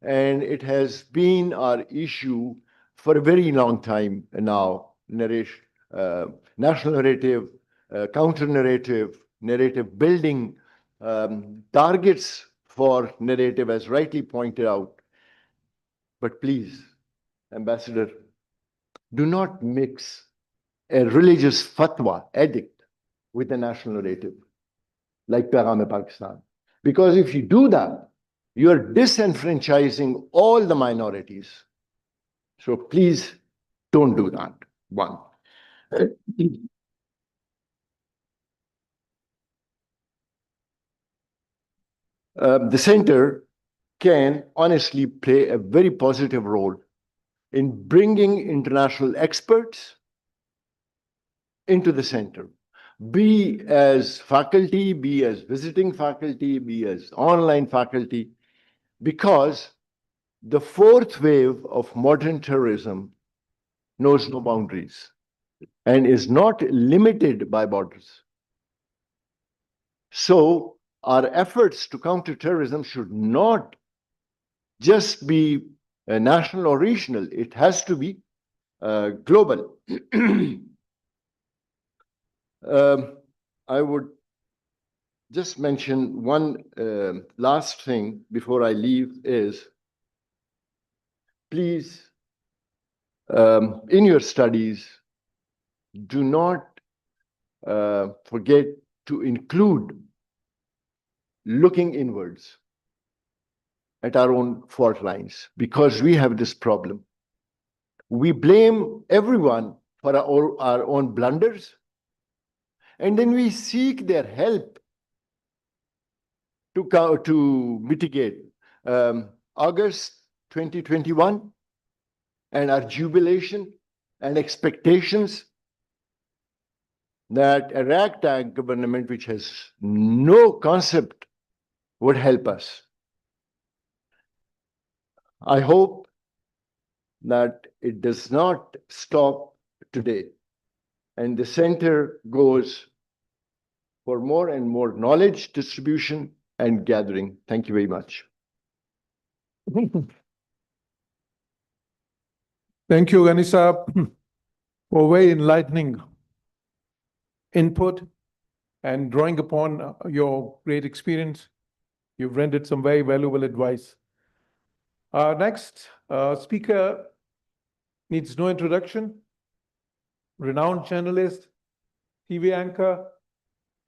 and it has been our issue for a very long time now. National narrative, counter narrative, narrative building, targets for narrative, as rightly pointed out. But please, Ambassador, do not mix a religious fatwa edict with a national narrative, like Paygam Pakistan. Because if you do that, you are disenfranchising all the minorities. So please don't do that, one. The center can honestly play a very positive role in bringing international experts into the center, be as faculty, be as visiting faculty, be as online faculty, because the fourth wave of modern terrorism knows no boundaries and is not limited by borders. So our efforts to counter terrorism should not just be national or regional, it has to be global. I would just mention one last thing before I leave is, please, in your studies, do not forget to include looking inwards at our own fault lines, because we have this problem. We blame everyone for our own blunders, and then we seek their help to mitigate. August 2021 and our jubilation and expectations that a ragtag government which has no concept would help us. I hope that it does not stop today, and the center goes for more and more knowledge distribution and gathering. Thank you very much. Thank you, Ganisa, for very enlightening input and drawing upon your great experience. You've rendered some very valuable advice. Our next speaker needs no introduction. Renowned journalist, TV anchor,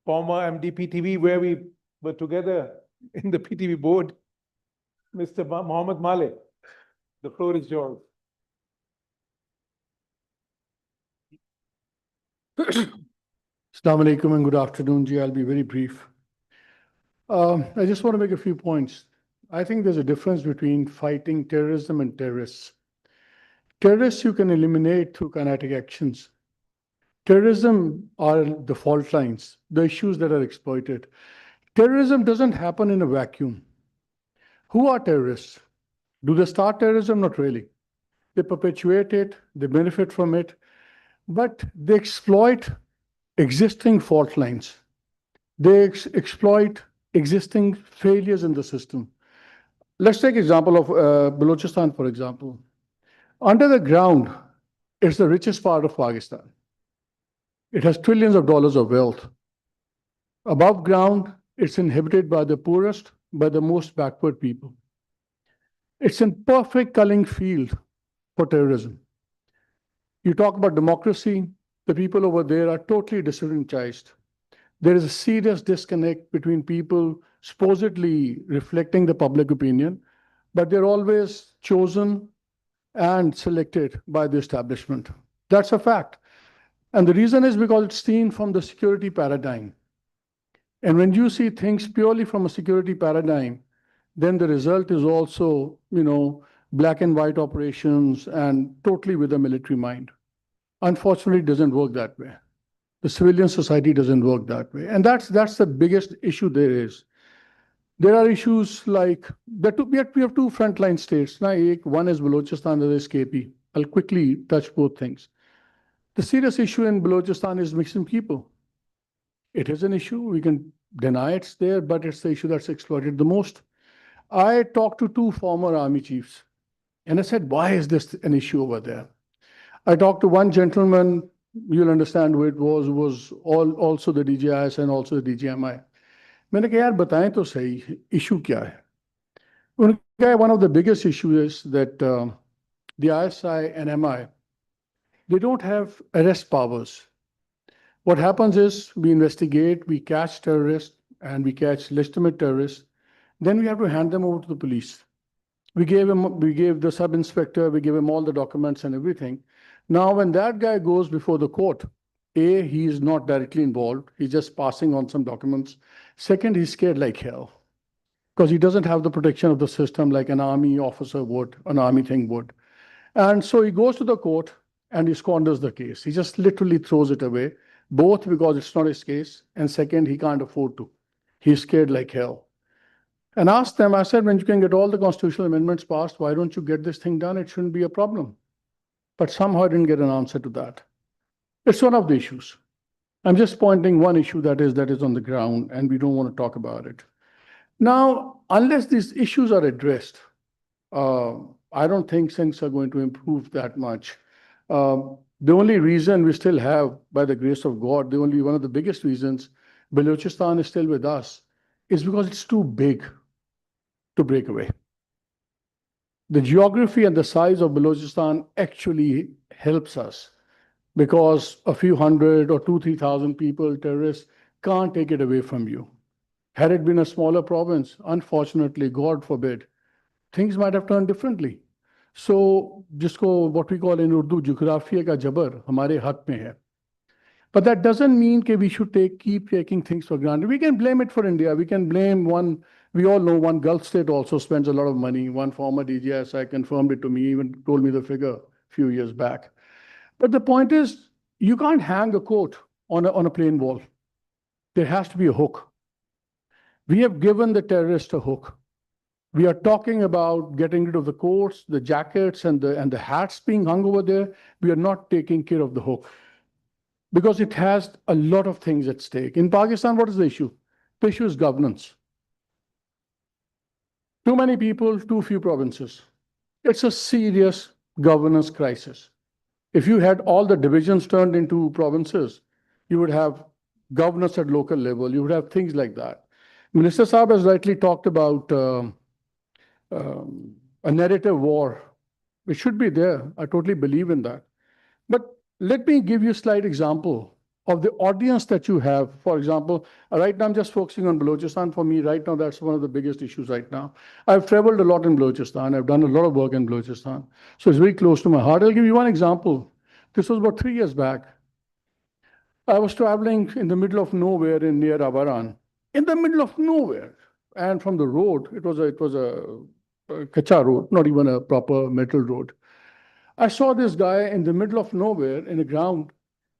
former MDPTV, where we were together in the PTV board, Mr. Mohammed Malik. The floor is yours. Assalamu alaikum and good afternoon, Ji. I'll be very brief. I just want to make a few points. I think there's a difference between fighting terrorism and terrorists. Terrorists you can eliminate through kinetic actions. Terrorism are the fault lines, the issues that are exploited. Terrorism doesn't happen in a vacuum. Who are terrorists? Do they start terrorism? Not really. They perpetuate it, they benefit from it, but they exploit existing fault lines. They exploit existing failures in the system. Let's take example of Balochistan, for example. Under the ground, it's the richest part of Pakistan. It has trillions of dollars of wealth. Above ground, it's inhabited by the poorest, by the most backward people. It's in perfect culling field for terrorism. You talk about democracy, the people over there are totally disenfranchised. There is a serious disconnect between people supposedly reflecting the public opinion, but they're always chosen and selected by the establishment. That's a fact. And the reason is because it's seen from the security paradigm. And when you see things purely from a security paradigm, then the result is also, black and white operations and totally with a military mind. Unfortunately, it doesn't work that way. The civilian society doesn't work that way. And that's the biggest issue there is. There are issues like, we have two frontline states. One is Balochistan, the other is KP. I'll quickly touch both things. The serious issue in Balochistan is mixing people. It is an issue. We can deny it's there, but it's the issue that's exploited the most. I talked to two former army chiefs, and I said, why is this an issue over there? I talked to one gentleman, you'll understand who it was also the DJIS and also the DGMI. मैंने कहा यार बताएं तो सही issue क्या है? उन्होंने कहा one of the biggest issues is that the ISI and MI, they don't have arrest powers. What happens is we investigate, we catch terrorists and we catch legitimate terrorists. Then we have to hand them over to the police. We gave the sub-inspector, we gave him all the documents and everything. Now, when that guy goes before the court, A, he is not directly involved. He's just passing on some documents. Second, he's scared like hell. because he doesn't have the protection of the system like an army officer would, an army thing would. And so he goes to the court and he squanders the case. He just literally throws it away, both because it's not his case, and second, he can't afford to. He's scared like hell. And asked them, I said, when you can get all the constitutional amendments passed, why don't you get this thing done? It shouldn't be a problem. But somehow I didn't get an answer to that. It's one of the issues. I'm just pointing one issue that is on the ground, and we don't want to talk about it. Now, unless these issues are addressed, I don't think things are going to improve that much. The only reason we still have, by the grace of God, one of the biggest reasons Balochistan is still with us is because it's too big to break away. The geography and the size of Balochistan actually helps us because a few hundred or 2,000-3,000 people, terrorists, can't take it away from you. Had it been a smaller province, unfortunately, God forbid, things might have turned differently. So, jisko what we call in Urdu, geography ka jabar, hamare haq mein hai. But that doesn't mean that we should keep taking things for granted. We can blame it for India. We can blame we all know one Gulf state also spends a lot of money. One former DGSI confirmed it to me, even told me the figure a few years back. But the point is, you can't hang a coat on a plain wall. There has to be a hook. We have given the terrorist a hook. We are talking about getting rid of the coats, the jackets, and the hats being hung over there. We are not taking care of the hook because it has a lot of things at stake. In Pakistan, what is the issue? The issue is governance. Too many people, too few provinces. It's a serious governance crisis. If you had all the divisions turned into provinces, you would have governance at local level. You would have things like that. Minister Saab has rightly talked about a narrative war. It should be there. I totally believe in that. But let me give you a slight example of the audience that you have. For example, right now I'm just focusing on Balochistan. For me, right now, that's one of the biggest issues right now. I've traveled a lot in Balochistan. I've done a lot of work in Balochistan. So it's very close to my heart. I'll give you one example. This was about 3 years back. I was traveling in the middle of nowhere near Avaran. In the middle of nowhere. And from the road, it was a kacha road, not even a proper metal road. I saw this guy in the middle of nowhere in the ground,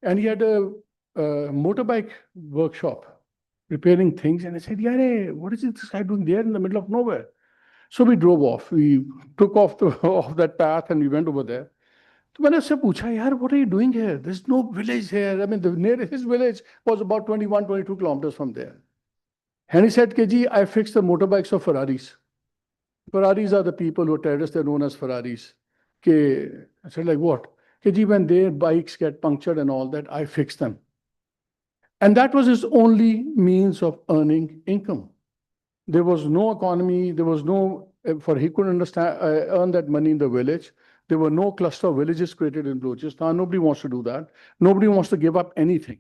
and he had a motorbike workshop repairing things. And I said, "Yare, what is this guy doing there in the middle of nowhere?" So we drove off. We took off off that path and we went over there. So when I said, "Pucha, yaar, what are you doing here? There's no village here." I mean, the nearest his village was about 21, 22 kilometers from there. And he said, "Keji, I fixed the motorbikes of Ferraris." Ferraris are the people who are terrorists, they're known as Ferraris. I said, like what? Keji, when their bikes get punctured and all that, I fix them. And that was his only means of earning income. There was no economy, there was no, he couldn't earn that money in the village. There were no cluster of villages created in Balochistan. Nobody wants to do that. Nobody wants to give up anything.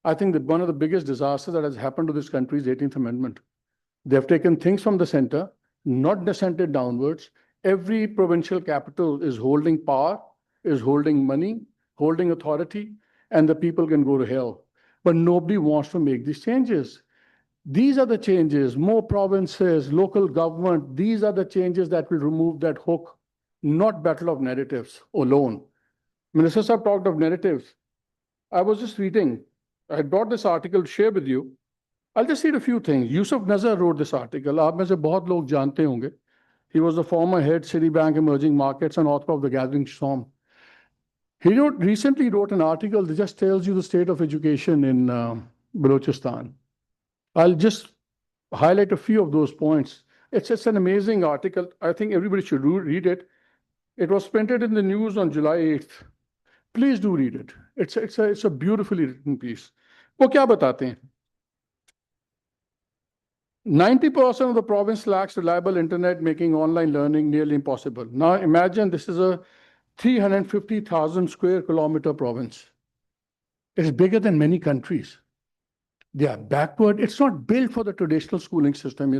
I think that one of the biggest disasters that has happened to this country is 18th Amendment. They have taken things from the center, not descended downwards. Every provincial capital is holding power, is holding money, holding authority, and the people can go to hell. But nobody wants to make these changes. These are the changes, more provinces, local government, these are the changes that will remove that hook, not battle of narratives alone. Minister Saab talked of narratives. I was just reading, I brought this article to share with you. I'll just read a few things. Yusuf Nazar wrote this article. आप में से बहुत लोग जानते होंगे. He was the former head Citibank Emerging Markets and author of The Gathering Storm. He recently wrote an article that just tells you the state of education in Balochistan. I'll just highlight a few of those points. It's an amazing article. I think everybody should read it. It was printed in the news on July 8th. Please do read it. It's a beautifully written piece. वो क्या बताते हैं? 90% of the province lacks reliable internet, making online learning nearly impossible. Now imagine this is a 350,000 square kilometer province. It's bigger than many countries. They are backward. It's not built for the traditional schooling system,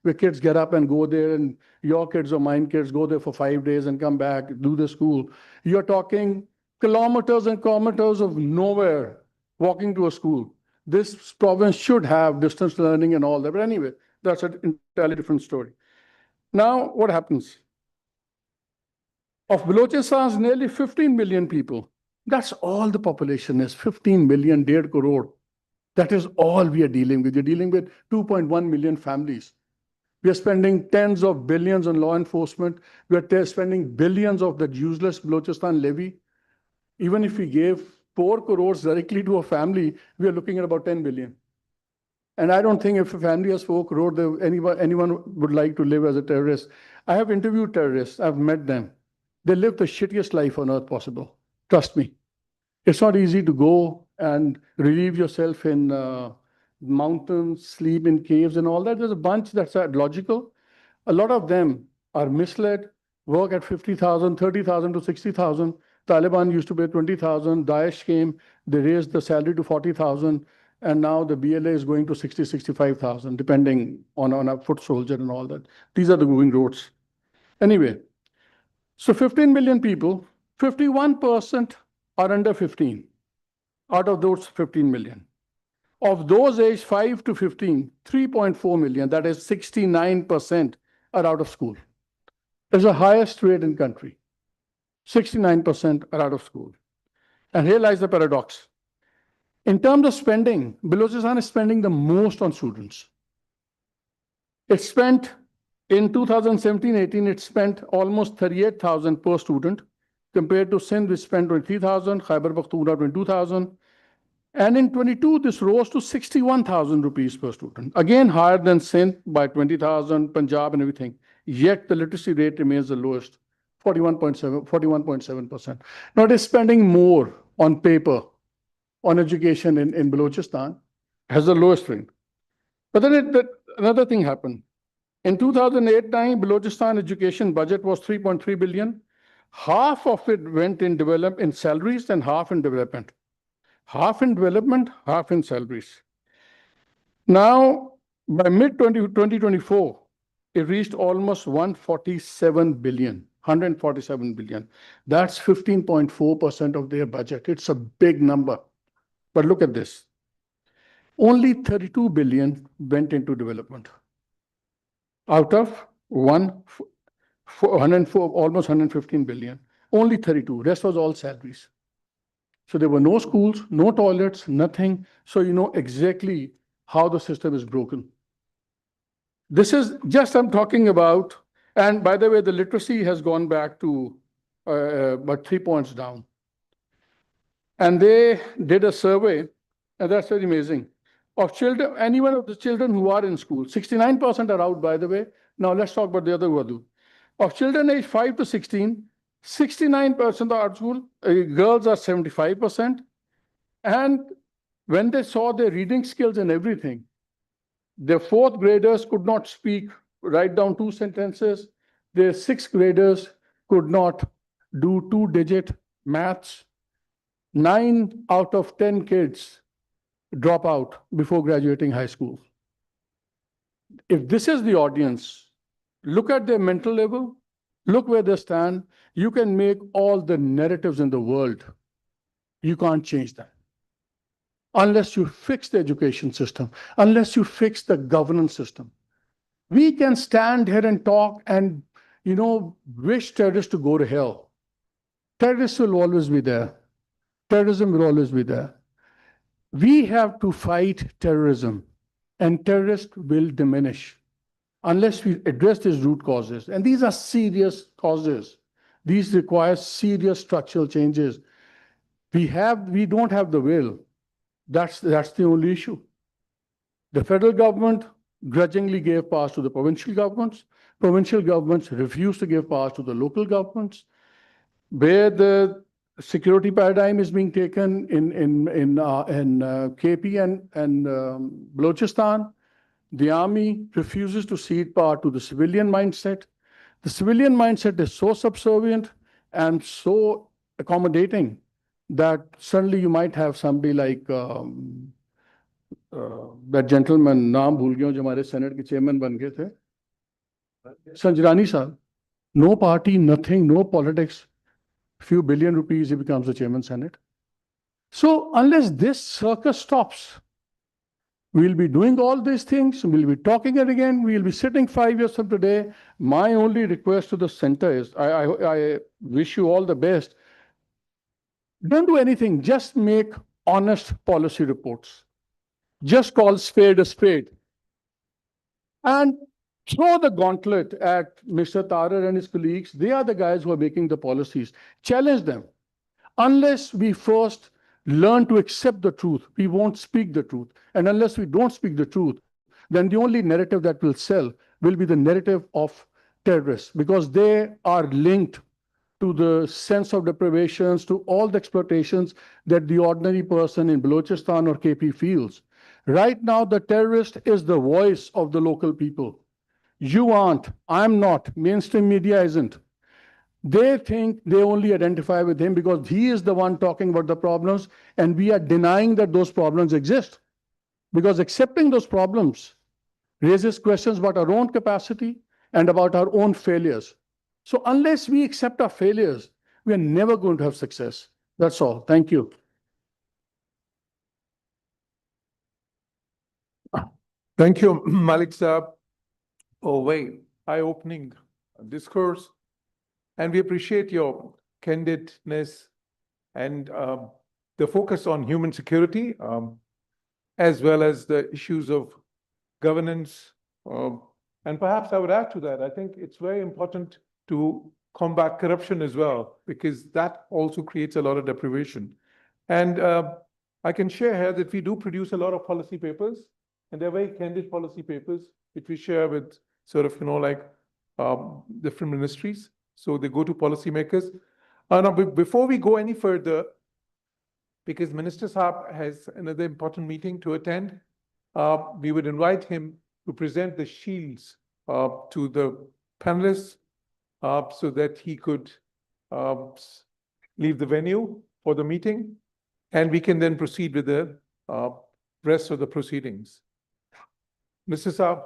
where kids get up and go there and your kids or mine kids go there for 5 days and come back, do the school. You're talking kilometers and kilometers of nowhere walking to a school. This province should have distance learning and all that. But anyway, that's an entirely different story. Now, what happens? Of Balochistan's nearly 15 million people, that's all the population is, 15 million, 1.5 crore. That is all we are dealing with. You're dealing with 2.1 million families. We are spending tens of billions on law enforcement. We are spending billions of that useless Balochistan levy. Even if we gave 4 crores directly to a family, we are looking at about 10 billion. And I don't think if a family has 4 crore, anyone would like to live as a terrorist. I have interviewed terrorists. I've met them. They live the shittiest life on earth possible. Trust me. It's not easy to go and relieve yourself in mountains, sleep in caves and all that. There's a bunch that's logical. A lot of them are misled, work at 50,000, 30,000 to 60,000. Taliban used to pay 20,000. Daesh came, they raised the salary to 40,000. And now the BLA is going to 60, 65,000, depending on a foot soldier and all that. These are the moving roads. Anyway, so 15 million people, 51% are under 15 out of those 15 million. Of those aged 5 to 15, 3.4 million, that is 69%, are out of school. It's the highest rate in country. 69% are out of school. And here lies the paradox. In terms of spending, Balochistan is spending the most on students. It spent, in 2017-18, it spent almost 38,000 per student, compared to Sindh, which spent 23,000, Khyber Pakhtunkhwa 22,000. And in 22, this rose to 61,000 rupees per student. Again, higher than Sindh by 20,000, Punjab and everything. Yet the literacy rate remains the lowest, 41.7%. Now it is spending more on paper, on education in Balochistan, has the lowest rate. But then another thing happened. In 2008-9, Balochistan education budget was 3.3 billion. Half of it went in salaries and half in development. Half in development, half in salaries. Now, by mid-2024, it reached almost 147 billion. That's 15.4% of their budget. It's a big number. But look at this. Only 32 billion went into development. Out of almost 115 billion. Only 32. Rest was all salaries. So there were no schools, no toilets, nothing. So you know exactly how the system is broken. This is just I'm talking about, and by the way, the literacy has gone back to about 3 points down. And they did a survey, and that's very amazing, of children, any one of the children who are in school. 69% are out, by the way. Now let's talk about the other Urdu. Of children aged 5 to 16, 69% are out of school, girls are 75%. And when they saw their reading skills and everything, their 4th graders could not speak, write down 2 sentences. Their 6th graders could not do 2-digit maths. 9 out of 10 kids drop out before graduating high school. If this is the audience, look at their mental level, look where they stand. You can make all the narratives in the world. You can't change that. Unless you fix the education system, unless you fix the governance system. We can stand here and talk and, wish terrorists to go to hell. Terrorists will always be there. Terrorism will always be there. We have to fight terrorism, and terrorists will diminish unless we address these root causes. And these are serious causes. These require serious structural changes. We don't have the will. That's the only issue. The federal government grudgingly gave powers to the provincial governments. Provincial governments refused to give powers to the local governments. Where the security paradigm is being taken in KP and Balochistan, the army refuses to cede power to the civilian mindset. The civilian mindset is so subservient and so accommodating that suddenly you might have somebody like that gentleman, naam bhul gaya, jo hamare Senate ke chairman ban gaye the, Sanjrani sir. No party, nothing, no politics. Few billion rupees, he becomes the chairman Senate. So unless this circus stops, We'll be doing all these things. We'll be talking it again. We'll be sitting 5 years from today. My only request to the center is, I wish you all the best. Don't do anything. Just make honest policy reports. Just call spade a spade. And throw the gauntlet at Mr. Tarar and his colleagues. They are the guys who are making the policies. Challenge them. Unless we first learn to accept the truth, we won't speak the truth. And unless we don't speak the truth, then the only narrative that will sell will be the narrative of terrorists, because they are linked to the sense of deprivations, to all the exploitations that the ordinary person in Balochistan or KP feels. Right now, the terrorist is the voice of the local people. You aren't, I'm not, mainstream media isn't. They think they only identify with him because he is the one talking about the problems, and we are denying that those problems exist. Because accepting those problems raises questions about our own capacity and about our own failures. So unless we accept our failures, we are never going to have success. That's all. Thank you. Thank you, Malik Saab. Oh, wait, eye-opening discourse. And we appreciate your candidness and the focus on human security, as well as the issues of governance. And perhaps I would add to that, I think it's very important to combat corruption as well, because that also creates a lot of deprivation. And I can share here that we do produce a lot of policy papers, and they're very candid policy papers, which we share with sort of, different ministries. So they go to policymakers. Now, before we go any further, because Minister Saab has another important meeting to attend, we would invite him to present the shields to the panelists so that he could leave the venue for the meeting, and we can then proceed with the rest of the proceedings. Mr. Saab.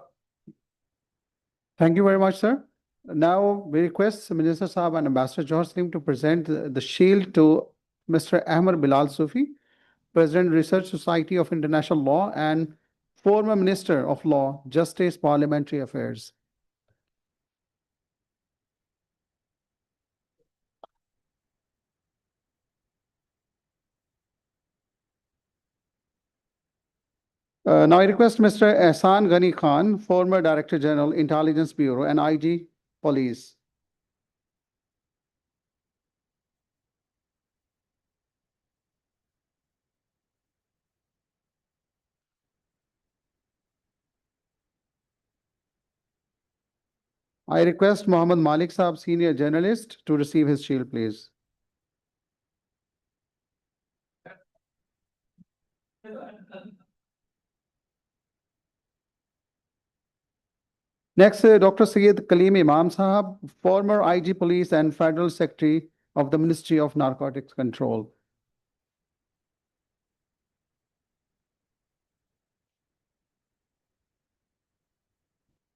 Thank you very much, sir. Now we request Minister Saab and Ambassador Johar Salim to present the shield to Mr. Ahmad Bilal Sufi, President, Research Society of International Law and former Minister of Law, Justice, Parliamentary Affairs. Now I request Mr. Ehsan Ghani Khan, former Director General, Intelligence Bureau and IG, Police. I request Mohammed Malik Saab, Senior Journalist, to receive his shield, please. Next, Dr. Syed Kaleem Imam Sahab, former IG Police and Federal Secretary of the Ministry of Narcotics Control.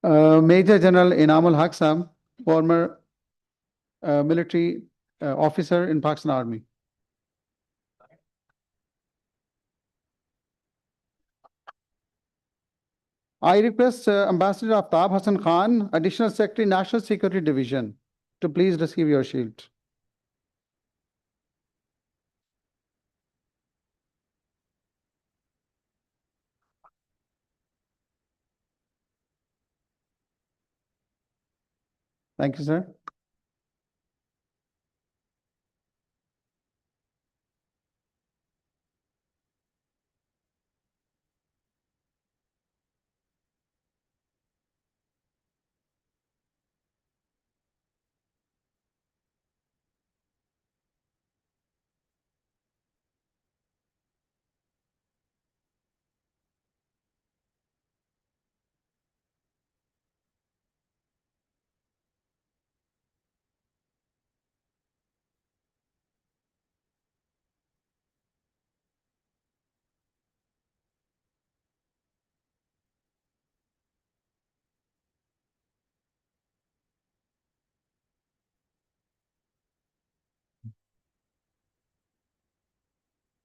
Major General Inamul Haq Sahab, former military officer in Pakistan Army. I request Ambassador Aftab Hassan Khan, Additional Secretary, National Security Division, to please receive your shield. Thank you, sir.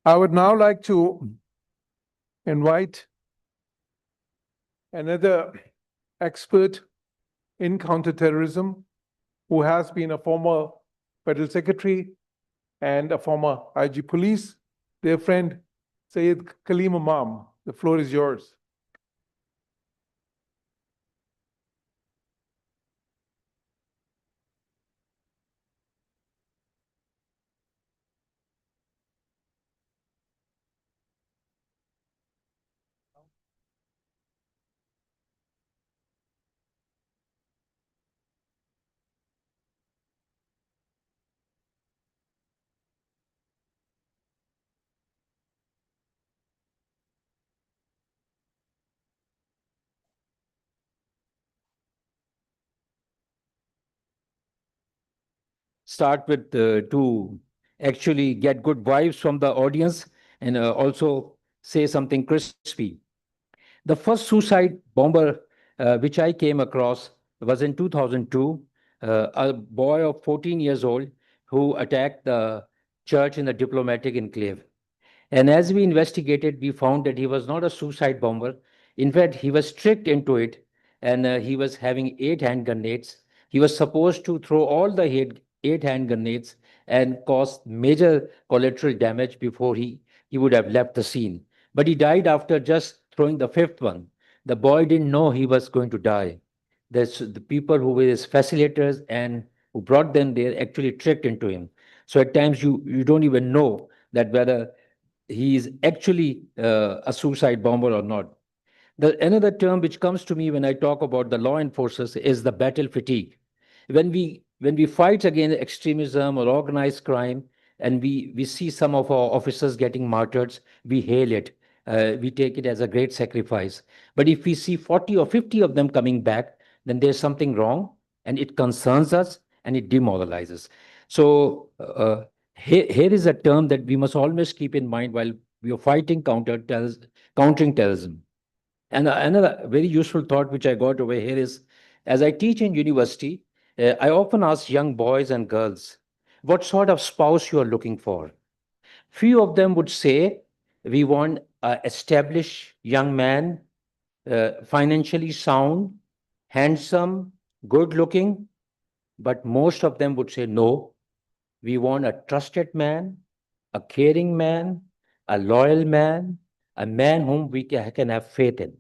I would now like to invite another expert in counterterrorism who has been a former federal secretary and a former IG police, their friend Sayed Kaleem Imam. The floor is yours. Start with to actually get good vibes from the audience and also say something crispy. The first suicide bomber which I came across was in 2002, a boy of 14 years old who attacked the church in the diplomatic enclave. And as we investigated, we found that he was not a suicide bomber. In fact, he was tricked into it, and he was having 8 hand grenades. He was supposed to throw all the 8 hand grenades and cause major collateral damage before he would have left the scene. But he died after just throwing the fifth one. The boy didn't know he was going to die. The people who were his facilitators and who brought them there actually tricked into him. So at times you don't even know that whether he is actually a suicide bomber or not. Another term which comes to me when I talk about the law enforcers is the battle fatigue. When we fight against extremism or organized crime, and we see some of our officers getting martyred, we hail it. We take it as a great sacrifice. But if we see 40 or 50 of them coming back, then there's something wrong, and it concerns us and it demoralizes. So here is a term that we must always keep in mind while we are fighting countering terrorism. And another very useful thought which I got over here is, as I teach in university, I often ask young boys and girls, what sort of spouse you are looking for? Few of them would say, we want an established young man, financially sound, handsome, good looking. But most of them would say, no, we want a trusted man, a caring man, a loyal man, a man whom we can have faith in.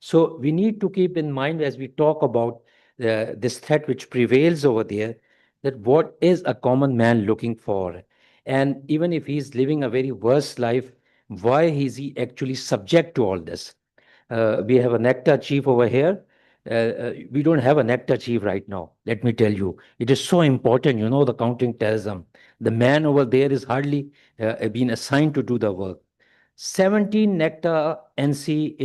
So we need to keep in mind as we talk about this threat which prevails over there, that what is a common man looking for? And even if he's living a very worse life, why is he actually subject to all this? We have a nectar chief over here. We don't have a nectar chief right now. Let me tell you, it is so important, the countering terrorism. The man over there is hardly been assigned to do the work. 17 nectar NC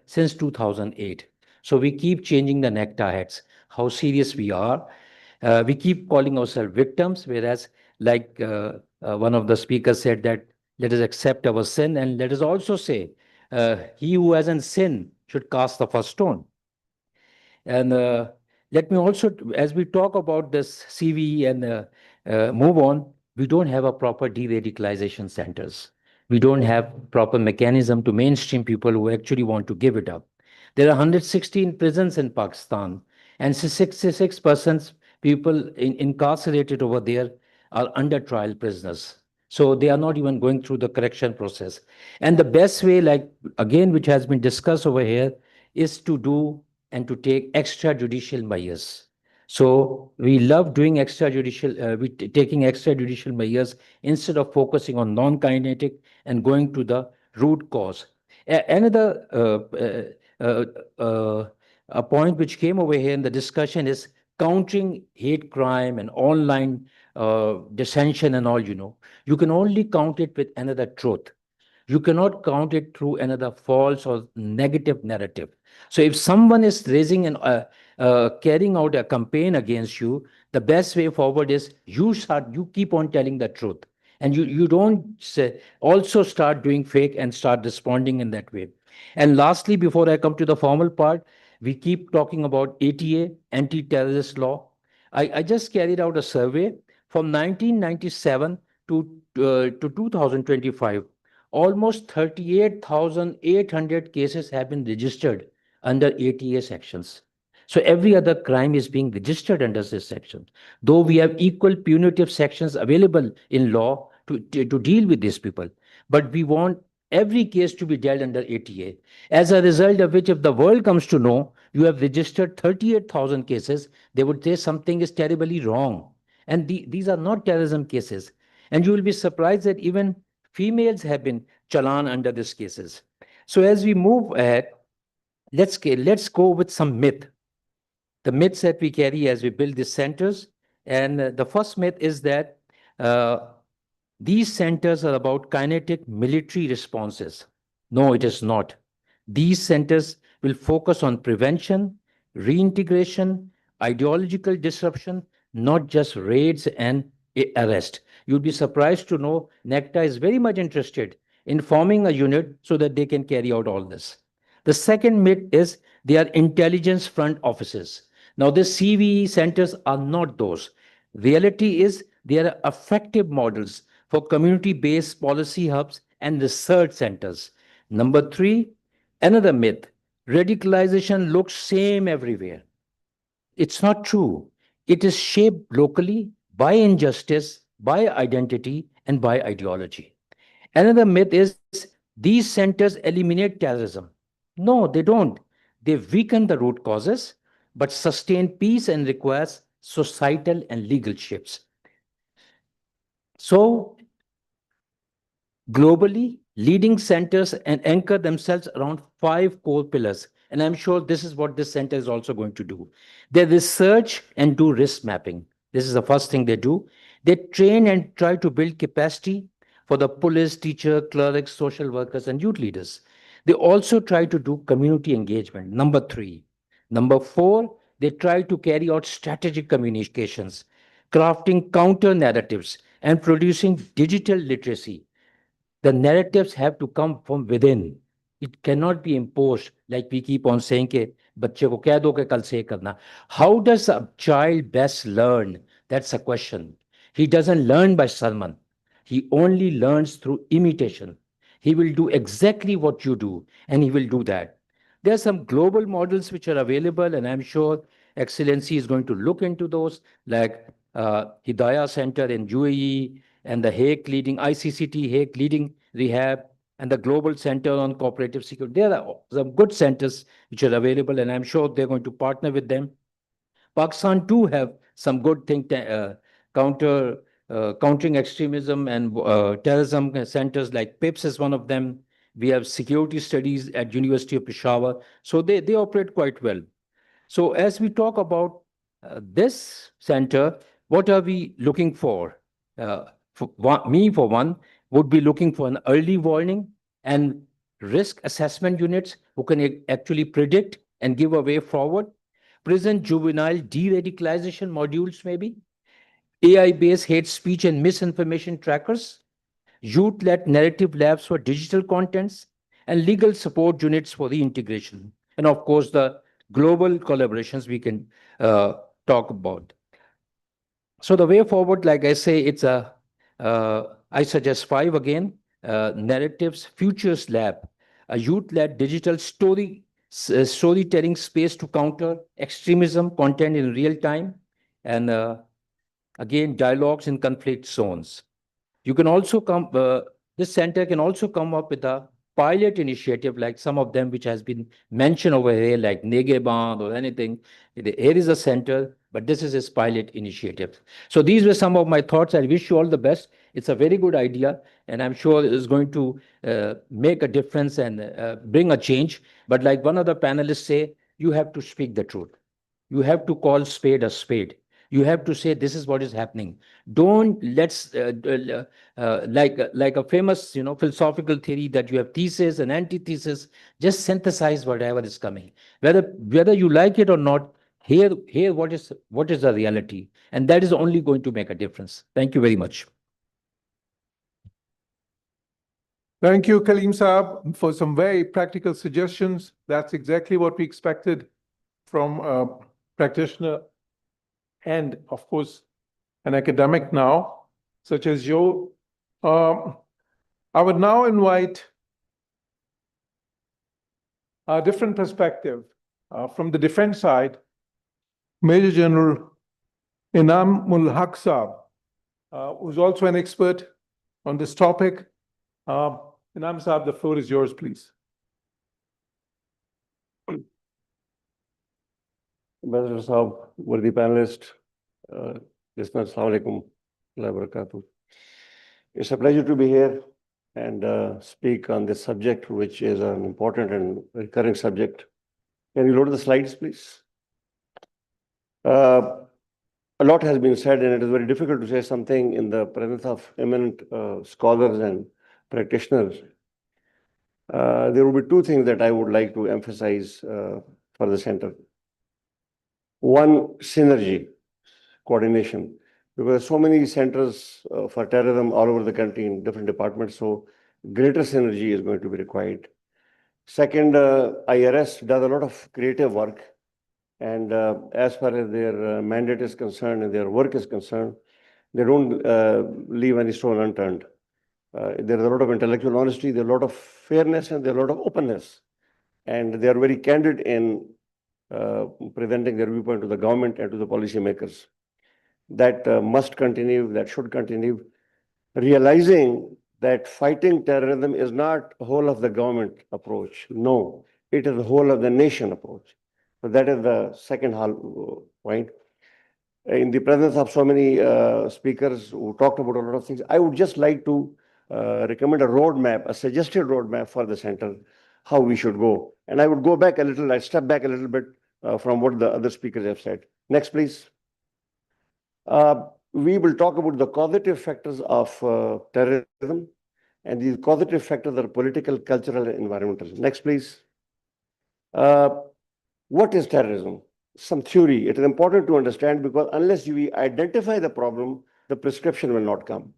since 2008. So we keep changing the nectar heads, how serious we are. We keep calling ourselves victims, whereas like one of the speakers said that let us accept our sin, and let us also say he who hasn't sinned should cast the first stone. And let me also, as we talk about this CVE and move on, we don't have a proper de-radicalization centers. We don't have proper mechanism to mainstream people who actually want to give it up. There are 116 prisons in Pakistan, and 66% people incarcerated over there are under trial prisoners. So they are not even going through the correction process. And the best way, like again, which has been discussed over here, is to do and to take extrajudicial measures. So we love doing taking extrajudicial measures instead of focusing on non-kinetic and going to the root cause. Another a point which came over here in the discussion is countering hate crime and online dissension and all, you can only count it with another truth. You cannot count it through another false or negative narrative. So if someone is raising and carrying out a campaign against you, the best way forward is you keep on telling the truth. And you don't also start doing fake and start responding in that way. And lastly, before I come to the formal part, we keep talking about ATA, anti-terrorist law. I just carried out a survey from 1997 to 2025. Almost 38,800 cases have been registered under ATA sections. So every other crime is being registered under this section, though we have equal punitive sections available in law to deal with these people. But we want every case to be dealt under ATA. As a result of which, if the world comes to know you have registered 38,000 cases, they would say something is terribly wrong. And these are not terrorism cases. And you will be surprised that even females have been challan under these cases. So as we move ahead, let's go with some myth. The myths that we carry as we build these centers. And the first myth is that these centers are about kinetic military responses. No, it is not. These centers will focus on prevention, reintegration, ideological disruption, not just raids and arrest. You'll be surprised to know NECTA is very much interested in forming a unit so that they can carry out all this. The second myth is they are intelligence front offices. Now, the CVE centers are not those. Reality is they are effective models for community-based policy hubs and research centers. Number three, another myth, radicalization looks same everywhere. It's not true. It is shaped locally by injustice, by identity, and by ideology. Another myth is these centers eliminate terrorism. No, they don't. They weaken the root causes, but sustain peace and requires societal and legal shifts. So, globally, leading centers and anchor themselves around 5 core pillars. And I'm sure this is what this center is also going to do. They research and do risk mapping. This is the first thing they do. They train and try to build capacity for the police, teacher, clerics, social workers, and youth leaders. They also try to do community engagement. Number 3. Number 4, they try to carry out strategic communications, crafting counter narratives, and producing digital literacy. The narratives have to come from within. It cannot be imposed, like we keep on saying कि बच्चे को कह दो कि कल से करना. How does a child best learn? That's a question. He doesn't learn by sermon. He only learns through imitation. He will do exactly what you do, and he will do that. There are some global models which are available, and I'm sure Excellency is going to look into those, like Hidayah Center in UAE, and the Hague leading ICCT, Hague leading rehab, and the Global Center on Cooperative Security. There are some good centers which are available, and I'm sure they're going to partner with them. Pakistan too have some good countering extremism and terrorism centers, like PIPS is one of them. We have security studies at University of Peshawar. So they operate quite well. So as we talk about this center, what are we looking for? For one, would be looking for an early warning and risk assessment units who can actually predict and give a way forward. Prison juvenile de-radicalization modules, maybe. AI-based hate speech and misinformation trackers. Youth-led narrative labs for digital contents. And legal support units for reintegration. And of course, the global collaborations we can talk about. So the way forward, like I say, it's I suggest 5 again. Narratives Futures Lab, a youth-led digital storytelling space to counter extremism content in real time, and again, dialogues in conflict zones. You can also this center can also come up with a pilot initiative, like some of them which has been mentioned over here, like Negeband or anything. Here is a center, but this is his pilot initiative. So these were some of my thoughts. I wish you all the best. It's a very good idea, and I'm sure it's going to make a difference and bring a change. But like one of the panelists say, you have to speak the truth. You have to call spade a spade. You have to say this is what is happening. Don't let's like a famous philosophical theory that you have thesis and antithesis. Just synthesize whatever is coming, whether you like it or not. Here what is the reality, and that is only going to make a difference. Thank you very much. Thank you, Kaleem Saab, for some very practical suggestions. That's exactly what we expected from a practitioner and, of course, an academic now, such as you. I would now invite a different perspective. From the defense side, Major General Inamul Haq Saab, who's also an expert on this topic. Inam Saab, the floor is yours, please. Ambassador Saab, worthy panelist, listeners, Assalamu alaikum wa barakatuh. It's a pleasure to be here and speak on this subject, which is an important and recurring subject. Can you load the slides, please? A lot has been said, and it is very difficult to say something in the presence of eminent scholars and practitioners. There will be two things that I would like to emphasize for the center. One, synergy, coordination, because so many centers for terrorism all over the country in different departments, so greater synergy is going to be required. Second, IRS does a lot of creative work, and as far as their mandate is concerned and their work is concerned, they don't leave any stone unturned. There is a lot of intellectual honesty, there is a lot of fairness, and there is a lot of openness. And they are very candid in presenting their viewpoint to the government and to the policymakers. That must continue, that should continue, realizing that fighting terrorism is not a whole of the government approach. No, it is the whole of the nation approach. So that is the second point. In the presence of so many speakers who talked about a lot of things, I would just like to recommend a roadmap, a suggested roadmap for the center, how we should go. And I would go back a little, I step back a little bit from what the other speakers have said. Next, please. We will talk about the causative factors of terrorism, and these causative factors are political, cultural, and environmental. Next, please. What is terrorism? Some theory. It is important to understand because unless we identify the problem, the prescription will not come.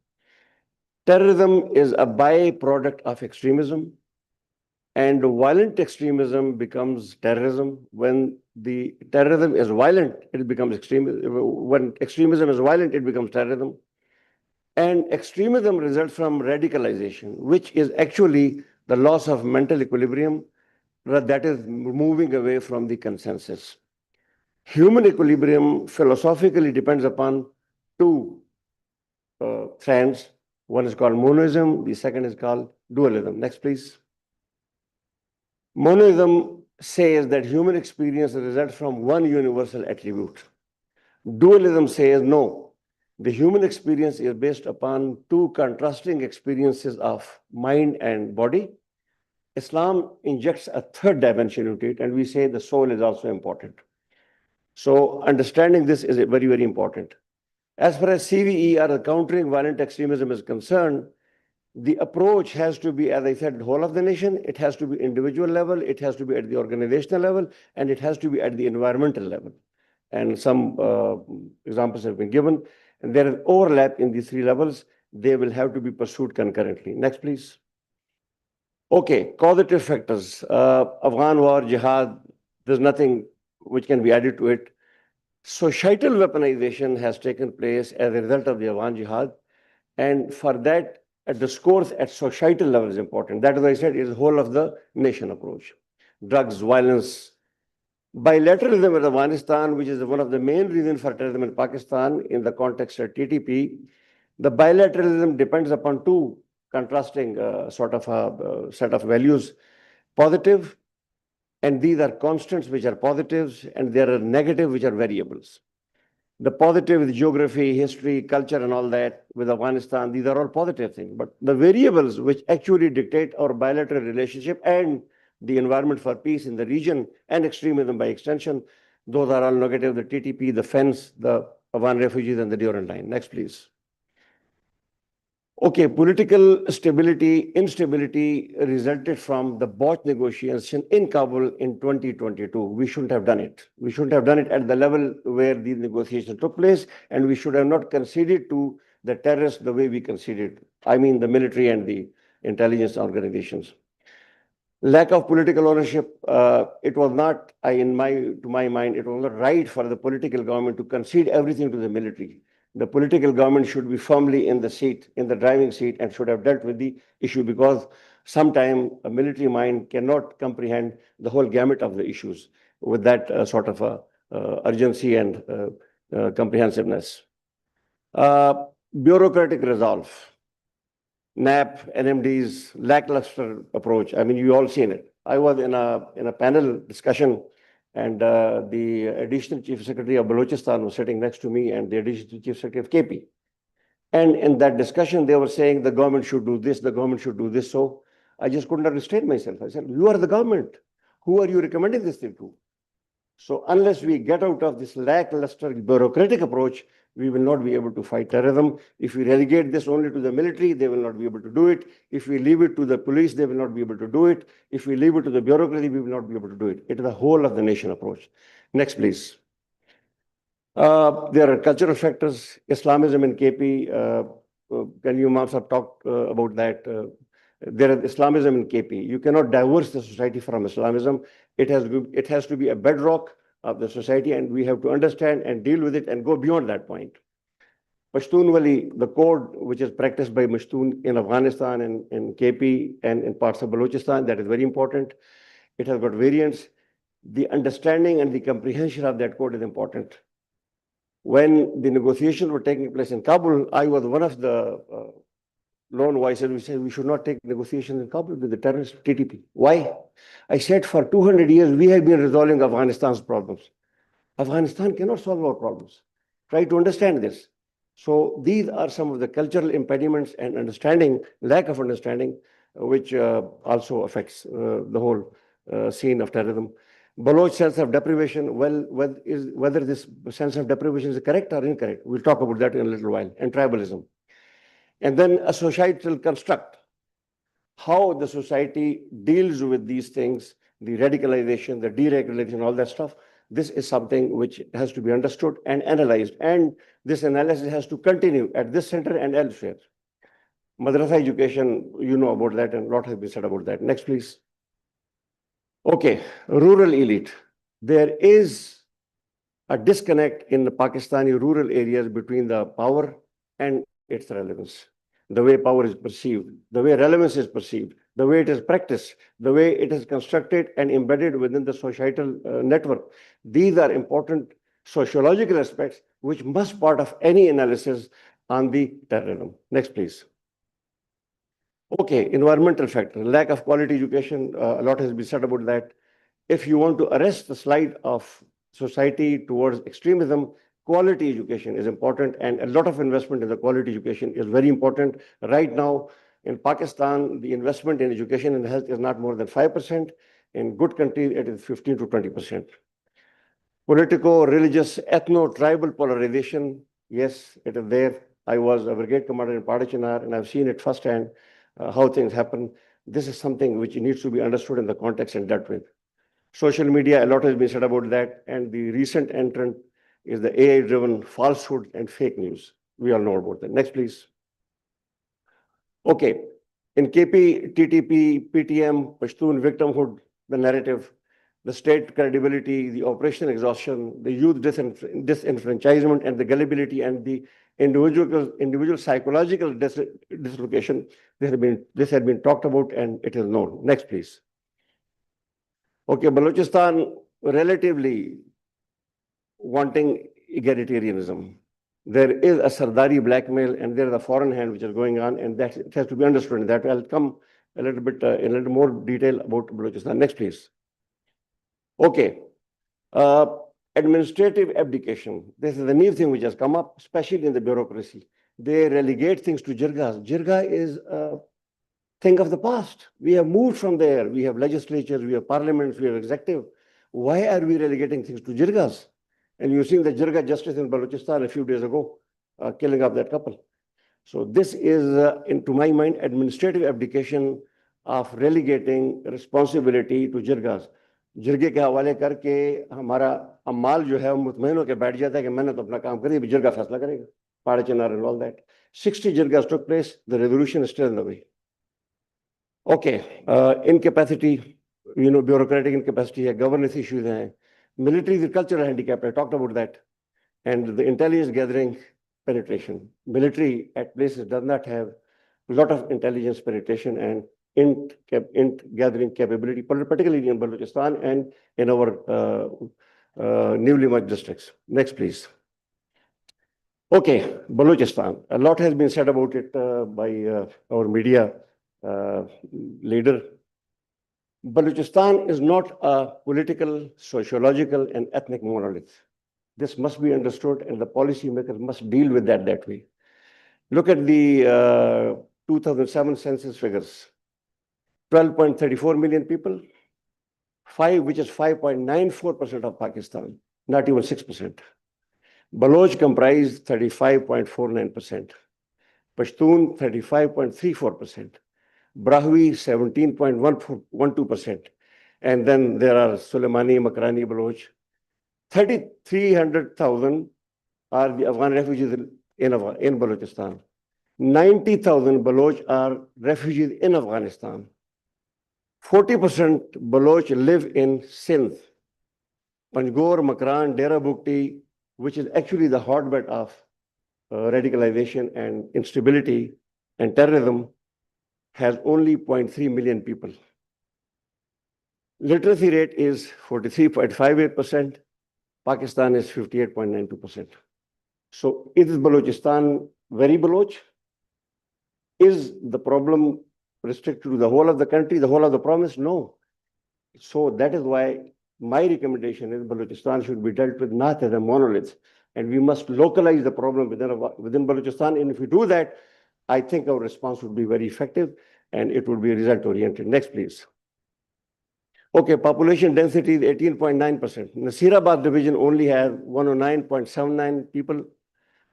Terrorism is a byproduct of extremism, and violent extremism becomes terrorism. When the terrorism is violent, it becomes extremism. When extremism is violent, it becomes terrorism. And extremism results from radicalization, which is actually the loss of mental equilibrium, that is moving away from the consensus. Human equilibrium philosophically depends upon two strands. One is called monism, the second is called dualism. Next, please. Monism says that human experience results from one universal attribute. Dualism says no, the human experience is based upon two contrasting experiences of mind and body. Islam injects a third dimension into it, and we say the soul is also important. So understanding this is very, very important. As far as CVE, or countering violent extremism, is concerned, the approach has to be, as I said, the whole of the nation. It has to be individual level, it has to be at the organizational level, and it has to be at the environmental level. And some examples have been given. And there is overlap in these three levels. They will have to be pursued concurrently. Next, please. Okay, causative factors. Afghan war, jihad, there's nothing which can be added to it. Societal weaponization has taken place as a result of the Afghan jihad. And for that, a discourse at societal level is important. That, as I said, is the whole of the nation approach. Drugs, violence, bilateralism with Afghanistan, which is one of the main reasons for terrorism in Pakistan in the context of TTP. The bilateralism depends upon two contrasting sort of a set of values. Positive, and these are constants which are positives, and there are negative which are variables. The positive is geography, history, culture, and all that. With Afghanistan, these are all positive things. But the variables which actually dictate our bilateral relationship and the environment for peace in the region and extremism by extension, those are all negative. The TTP, the fence, the Afghan refugees, and the Durand line. Next, please. Okay, political instability resulted from the botched negotiation in Kabul in 2022. We shouldn't have done it. We shouldn't have done it at the level where these negotiations took place, and we should have not conceded to the terrorists the way we conceded. I mean, the military and the intelligence organizations. Lack of political ownership. It was not, to my mind, it was not right for the political government to concede everything to the military. The political government should be firmly in the seat, in the driving seat, and should have dealt with the issue, because Sometimes a military mind cannot comprehend the whole gamut of the issues with that sort of urgency and comprehensiveness. Bureaucratic resolve. NAP, NMD's lackluster approach. I mean, you all seen it. I was in a panel discussion, and the additional chief secretary of Balochistan was sitting next to me, and the additional chief secretary of KP. And in that discussion, they were saying the government should do this, the government should do this. So I just couldn't restrain myself. I said, you are the government. Who are you recommending this thing to? So unless we get out of this lackluster bureaucratic approach, we will not be able to fight terrorism. If we relegate this only to the military, they will not be able to do it. If we leave it to the police, they will not be able to do it. If we leave it to the bureaucracy, we will not be able to do it. It is the whole of the nation approach. Next, please. There are cultural factors, Islamism in KP. Can you have talked about that? There is Islamism in KP. You cannot divorce the society from Islamism. It has to be a bedrock of the society, and we have to understand and deal with it and go beyond that point. Pashtun Wali, the code which is practiced by Pashtun in Afghanistan and in KP and in parts of Balochistan, that is very important. It has got variants. The understanding and the comprehension of that code is important. When the negotiations were taking place in Kabul, I was one of the lone voices who said we should not take negotiations in Kabul with the terrorist TTP. Why? I said for 200 years, we have been resolving Afghanistan's problems. Afghanistan cannot solve our problems. Try to understand this. So these are some of the cultural impediments and lack of understanding, which also affects the whole scene of terrorism. Baloch sense of deprivation, well, whether this sense of deprivation is correct or incorrect, we'll talk about that in a little while, and tribalism. And then a societal construct, how the society deals with these things, the radicalization, the deregulation, all that stuff. This is something which has to be understood and analyzed. And this analysis has to continue at this center and elsewhere. Madrasa education, you know about that, and a lot has been said about that. Next, please. Okay, rural elite. There is a disconnect in the Pakistani rural areas between the power and its relevance. The way power is perceived, the way relevance is perceived, the way it is practiced, the way it is constructed and embedded within the societal network. These are important sociological aspects which must part of any analysis on the terrorism. Next, please. Okay, environmental factor, lack of quality education, a lot has been said about that. If you want to arrest the slide of society towards extremism, quality education is important, and a lot of investment in the quality education is very important. Right now, in Pakistan, the investment in education and health is not more than 5%. In good countries, it is 15 to 20%. Political, religious, ethno-tribal polarization, yes, it is there. I was a brigade commander in Padachinar, and I've seen it firsthand, how things happen. This is something which needs to be understood in the context and dealt with. Social media, a lot has been said about that, and the recent entrant is the AI-driven falsehood and fake news. We all know about that. Next, please. Okay, in KP, TTP, PTM, Pashtun victimhood, the narrative, the state credibility, the operational exhaustion, the youth disenfranchisement, and the gullibility, and the individual psychological dislocation. This had been talked about, and it is known. Next, please. Okay, Balochistan relatively wanting egalitarianism. There is a Sardari blackmail, and there is a foreign hand which is going on, and that it has to be understood. And that I'll come a little bit in a little more detail about Balochistan. Next, please. Okay. Administrative abdication. This is the new thing which has come up, especially in the bureaucracy. They relegate things to jirgas. Jirga is a thing of the past. We have moved from there. We have legislatures, we have parliaments, we have executive. Why are we relegating things to jirgas? And you've seen the jirga justice in Balochistan a few days ago, killing up that couple. So this is, to my mind, administrative abdication of relegating responsibility to jirgas. जिरगे के हवाले करके हमारा अमाल जो है मुतमईन होकर बैठ जाता है कि मैंने तो अपना काम कर दिया, जिरगा फैसला करेगा. Padachinar and all that. 60 jirgas took place. The revolution is still in the way. Okay, incapacity, bureaucratic incapacity, governance issues, military is a cultural handicap. I talked about that. And the intelligence gathering penetration. Military at places does not have a lot of intelligence penetration, and int gathering capability, particularly in Balochistan and in our newly merged districts. Next, please. Okay, Balochistan. A lot has been said about it by our media leader. Balochistan is not a political, sociological, and ethnic monolith. This must be understood, and the policymakers must deal with that way. Look at the 2007 census figures. 12.34 million people, which is 5.94% of Pakistan, not even 6%. Baloch comprised 35.49%. Pashtun, 35.34%. Brahwi, 17.12%. And then there are Sulaimani, Makrani, Baloch. 300,000 are the Afghan refugees in Balochistan. 90,000 Baloch are refugees in Afghanistan. 40% Baloch live in Sindh, Panjgor, Makran, Dera Bukti, which is actually the hotbed of radicalization and instability and terrorism, has only 0.3 million people. Literacy rate is 43.58%. Pakistan is 58.92%. So is Balochistan very Baloch? Is the problem restricted to the whole of the country, the whole of the province? No. So that is why my recommendation is Balochistan should be dealt with not as a monolith, and we must localize the problem within Balochistan. And if we do that, I think our response would be very effective and it would be result oriented. Next, please. Okay, population density is 18.9%. Nasirabad division only has 109.79 people.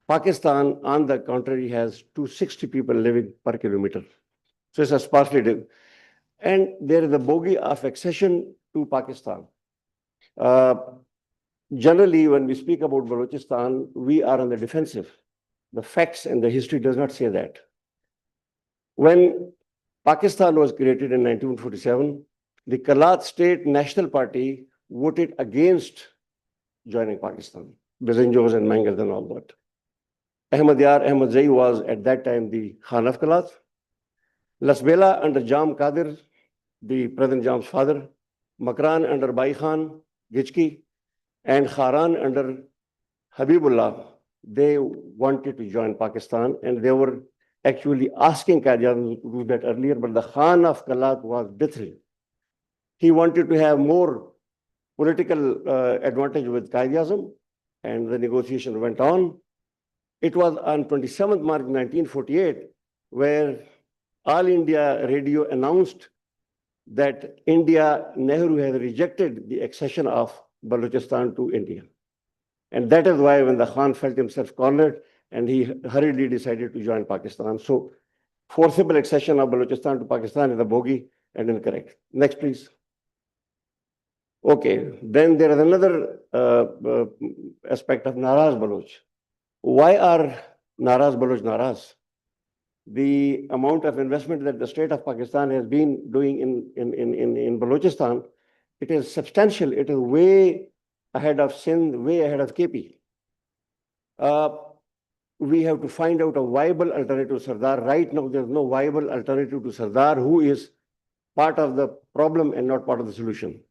Pakistan, on the contrary, has 260 people living per kilometer. So it's a sparsely divided. And there is a bogey of accession to Pakistan. Generally, when we speak about Balochistan, we are on the defensive. The facts and the history does not say that. When Pakistan was created in 1947, the Kalat State National Party voted against joining Pakistan, Bizinjos and Mangas and all that. Ahmad Yar Ahmad Zai was at that time the Khan of Kalat. Lasbela under Jam Qadir, the President Jam's father, Makran under Bai Khan, Gichki, and Kharan under Habibullah, they wanted to join Pakistan, and they were actually asking Qajar to do that earlier, but the Khan of Kalat was dithyrambic. He wanted to have more political advantage with Qajar, and the negotiation went on. It was on 27th March 1948 where All India Radio announced that Nehru has rejected the accession of Balochistan to India. And that is why when the Khan felt himself cornered and he hurriedly decided to join Pakistan. So forcible accession of Balochistan to Pakistan is a bogey and incorrect. Next, please. Okay, then there is another aspect of Naraz Baloch. Why are Naraz Baloch Naraz? The amount of investment that the state of Pakistan has been doing in Balochistan, it is substantial. It is way ahead of Sindh, way ahead of KP. We have to find out a viable alternative to Sardar. Right now, there's no viable alternative to Sardar, who is part of the problem and not part of the solution.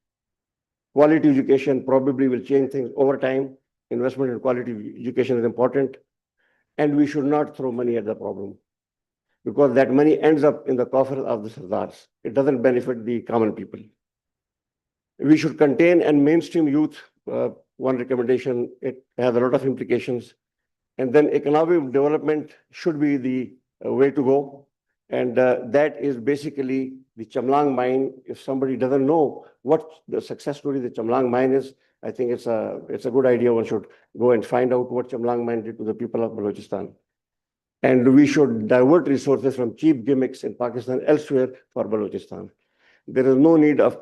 Quality education probably will change things over time. Investment in quality education is important. And we should not throw money at the problem, because that money ends up in the coffers of the Sardars. It doesn't benefit the common people. We should contain and mainstream youth. One recommendation, it has a lot of implications. And then economic development should be the way to go. And that is basically the Chamlang mine. If somebody doesn't know what the success story of the Chamlang mine is, I think it's a good idea. One should go and find out what Chamlang mine did to the people of Balochistan. And we should divert resources from cheap gimmicks in Pakistan elsewhere for Balochistan. There is no need of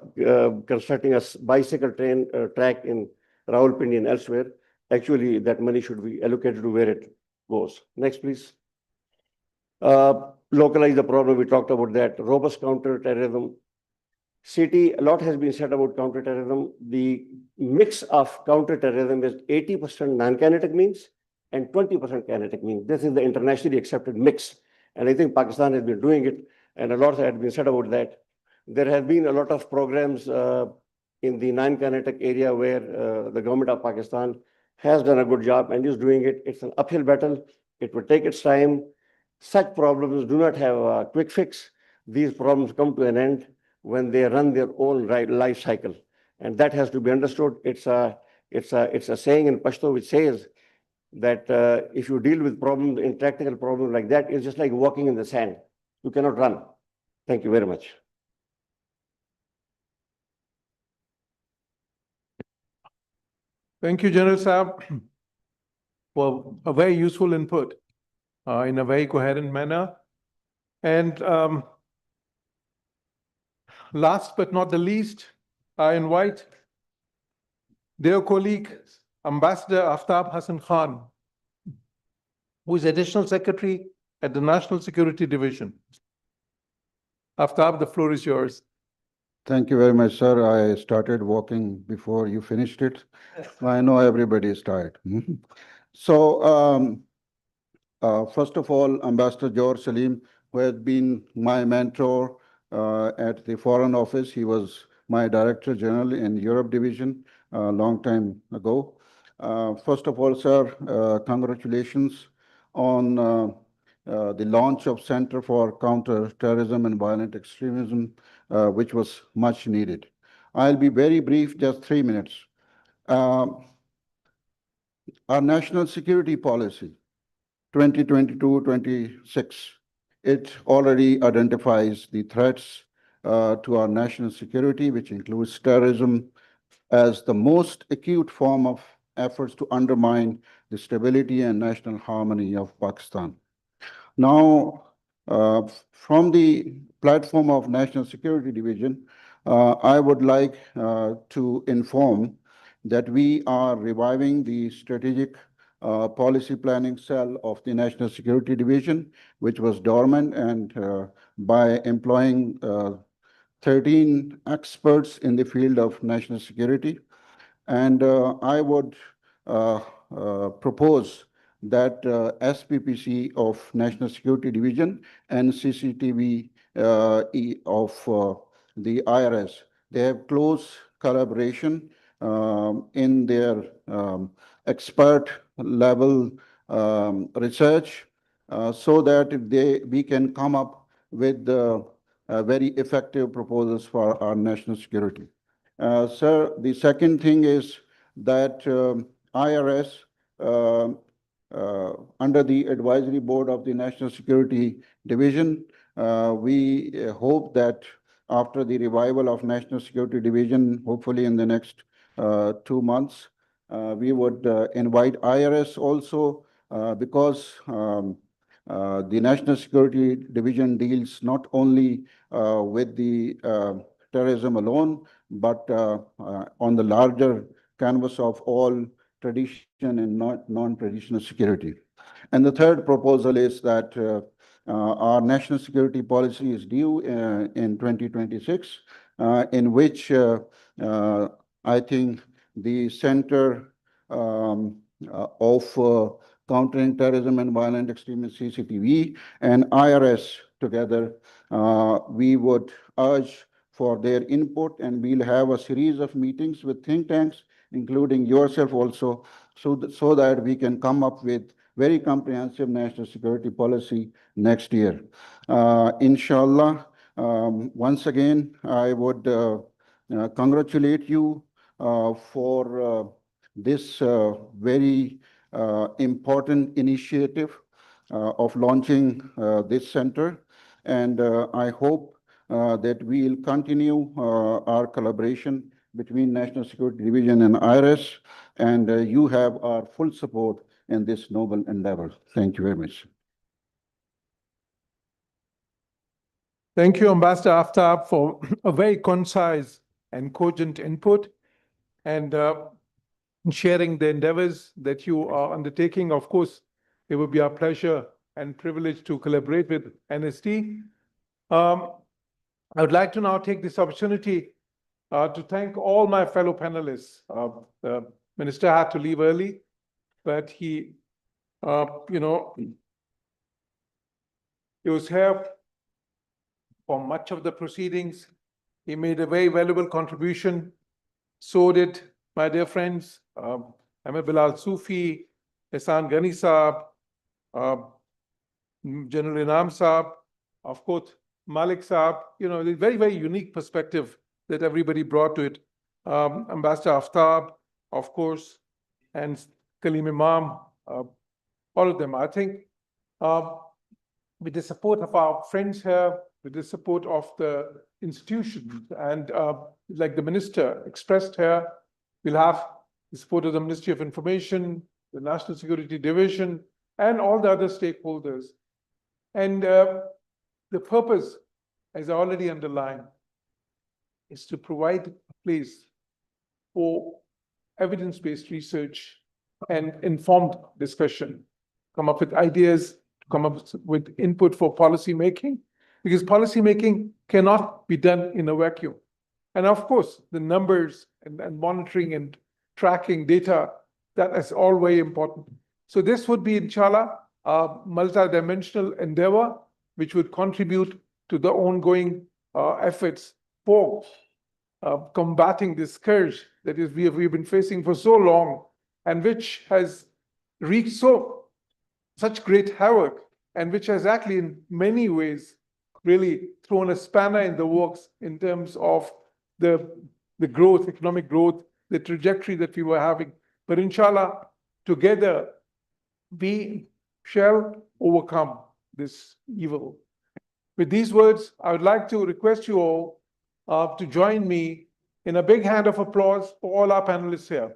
constructing a bicycle track in Rawalpindi and elsewhere. Actually, that money should be allocated to where it goes. Next, please. Localize the problem. We talked about that. Robust counter-terrorism. City, a lot has been said about counter-terrorism. The mix of counter-terrorism is 80% non-kinetic means and 20% kinetic means. This is the internationally accepted mix. And I think Pakistan has been doing it and a lot had been said about that. There have been a lot of programs in the non-kinetic area where the government of Pakistan has done a good job and is doing it. It's an uphill battle. It will take its time. Such problems do not have a quick fix. These problems come to an end when they run their own life cycle. And that has to be understood. It's a saying in Pashto which says that if you deal with problems, intractable problems like that, it's just like walking in the sand. You cannot run. Thank you very much. Thank you, General Saab, for a very useful input in a very coherent manner. And last but not the least, I invite their colleague, Ambassador Aftab Hassan Khan, who is Additional Secretary at the National Security Division. Aftab, the floor is yours. Thank you very much, sir. I started walking before you finished it. I know everybody is tired. So, first of all, Ambassador George Salim, who has been my mentor at the Foreign Office. He was my Director General in Europe Division a long time ago. First of all, sir, congratulations on the launch of Center for Counter-Terrorism and Violent Extremism, which was much needed. I'll be very brief, just 3 minutes. Our national security policy, 2022-26, it already identifies the threats to our national security, which includes terrorism, as the most acute form of efforts to undermine the stability and national harmony of Pakistan. Now, from the platform of National Security Division, I would like to inform that we are reviving the strategic policy planning cell of the National Security Division, which was dormant, and by employing 13 experts in the field of national security. And I would propose that SPPC of National Security Division and CCTV of the IRS, they have close collaboration in their expert level research so that we can come up with very effective proposals for our national security. Sir, the second thing is that IRS, under the advisory board of the National Security Division, we hope that after the revival of National Security Division, hopefully in the next 2 months, we would invite IRS also because the National Security Division deals not only with the terrorism alone, but on the larger canvas of all tradition and non-traditional security. And the third proposal is that our national security policy is due in 2026, in which I think the Center of Countering Terrorism and Violent Extremism, CCTV, and IRS together, we would urge for their input, and we'll have a series of meetings with think tanks, including yourself also, so that we can come up with very comprehensive national security policy next year. Inshallah, once again, I would congratulate you for this very important initiative of launching this center. And I hope that we'll continue our collaboration between National Security Division and IRS, and you have our full support in this noble endeavor. Thank you very much. Thank you, Ambassador Aftab, for a very concise and cogent input and sharing the endeavors that you are undertaking. Of course, it will be our pleasure and privilege to collaborate with NST. I would like to now take this opportunity to thank all my fellow panelists. The minister had to leave early, but he was here for much of the proceedings. He made a very valuable contribution. So did my dear friends, Ahmed Bilal Sufi, Ehsan Ghani Saab, General Inam Saab, of course, Malik Saab, the very, very unique perspective that everybody brought to it. Ambassador Aftab, of course, and Kaleem Imam, all of them. I think with the support of our friends here, with the support of the institutions, and like the minister expressed here, we'll have the support of the Ministry of Information, the National Security Division, and all the other stakeholders. And the purpose, as I already underlined, is to provide a place for evidence-based research and informed discussion, come up with ideas, come up with input for policy making, because policy making cannot be done in a vacuum. And of course, the numbers and monitoring and tracking data, that is all very important. So this would be, inshallah, a multi-dimensional endeavor, which would contribute to the ongoing efforts for combating this scourge that we've been facing for so long, and which has wreaked such great havoc, and which has actually in many ways really thrown a spanner in the works in terms of the growth, economic growth, the trajectory that we were having. But inshallah, together, we shall overcome this evil. With these words, I would like to request you all to join me in a big hand of applause for all our panelists here.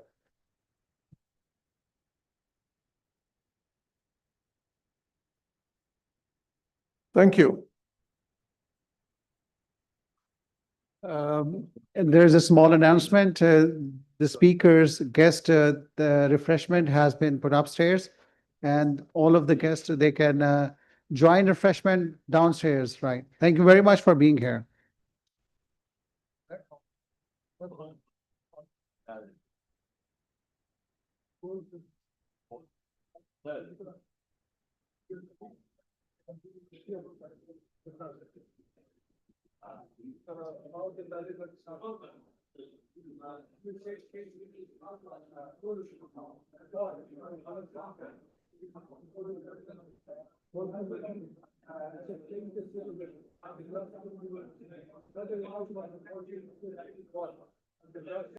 Thank you. And there's a small announcement. The speaker's guest, the refreshment has been put upstairs, and all of the guests, they can join refreshment downstairs, right? Thank you very much for being here.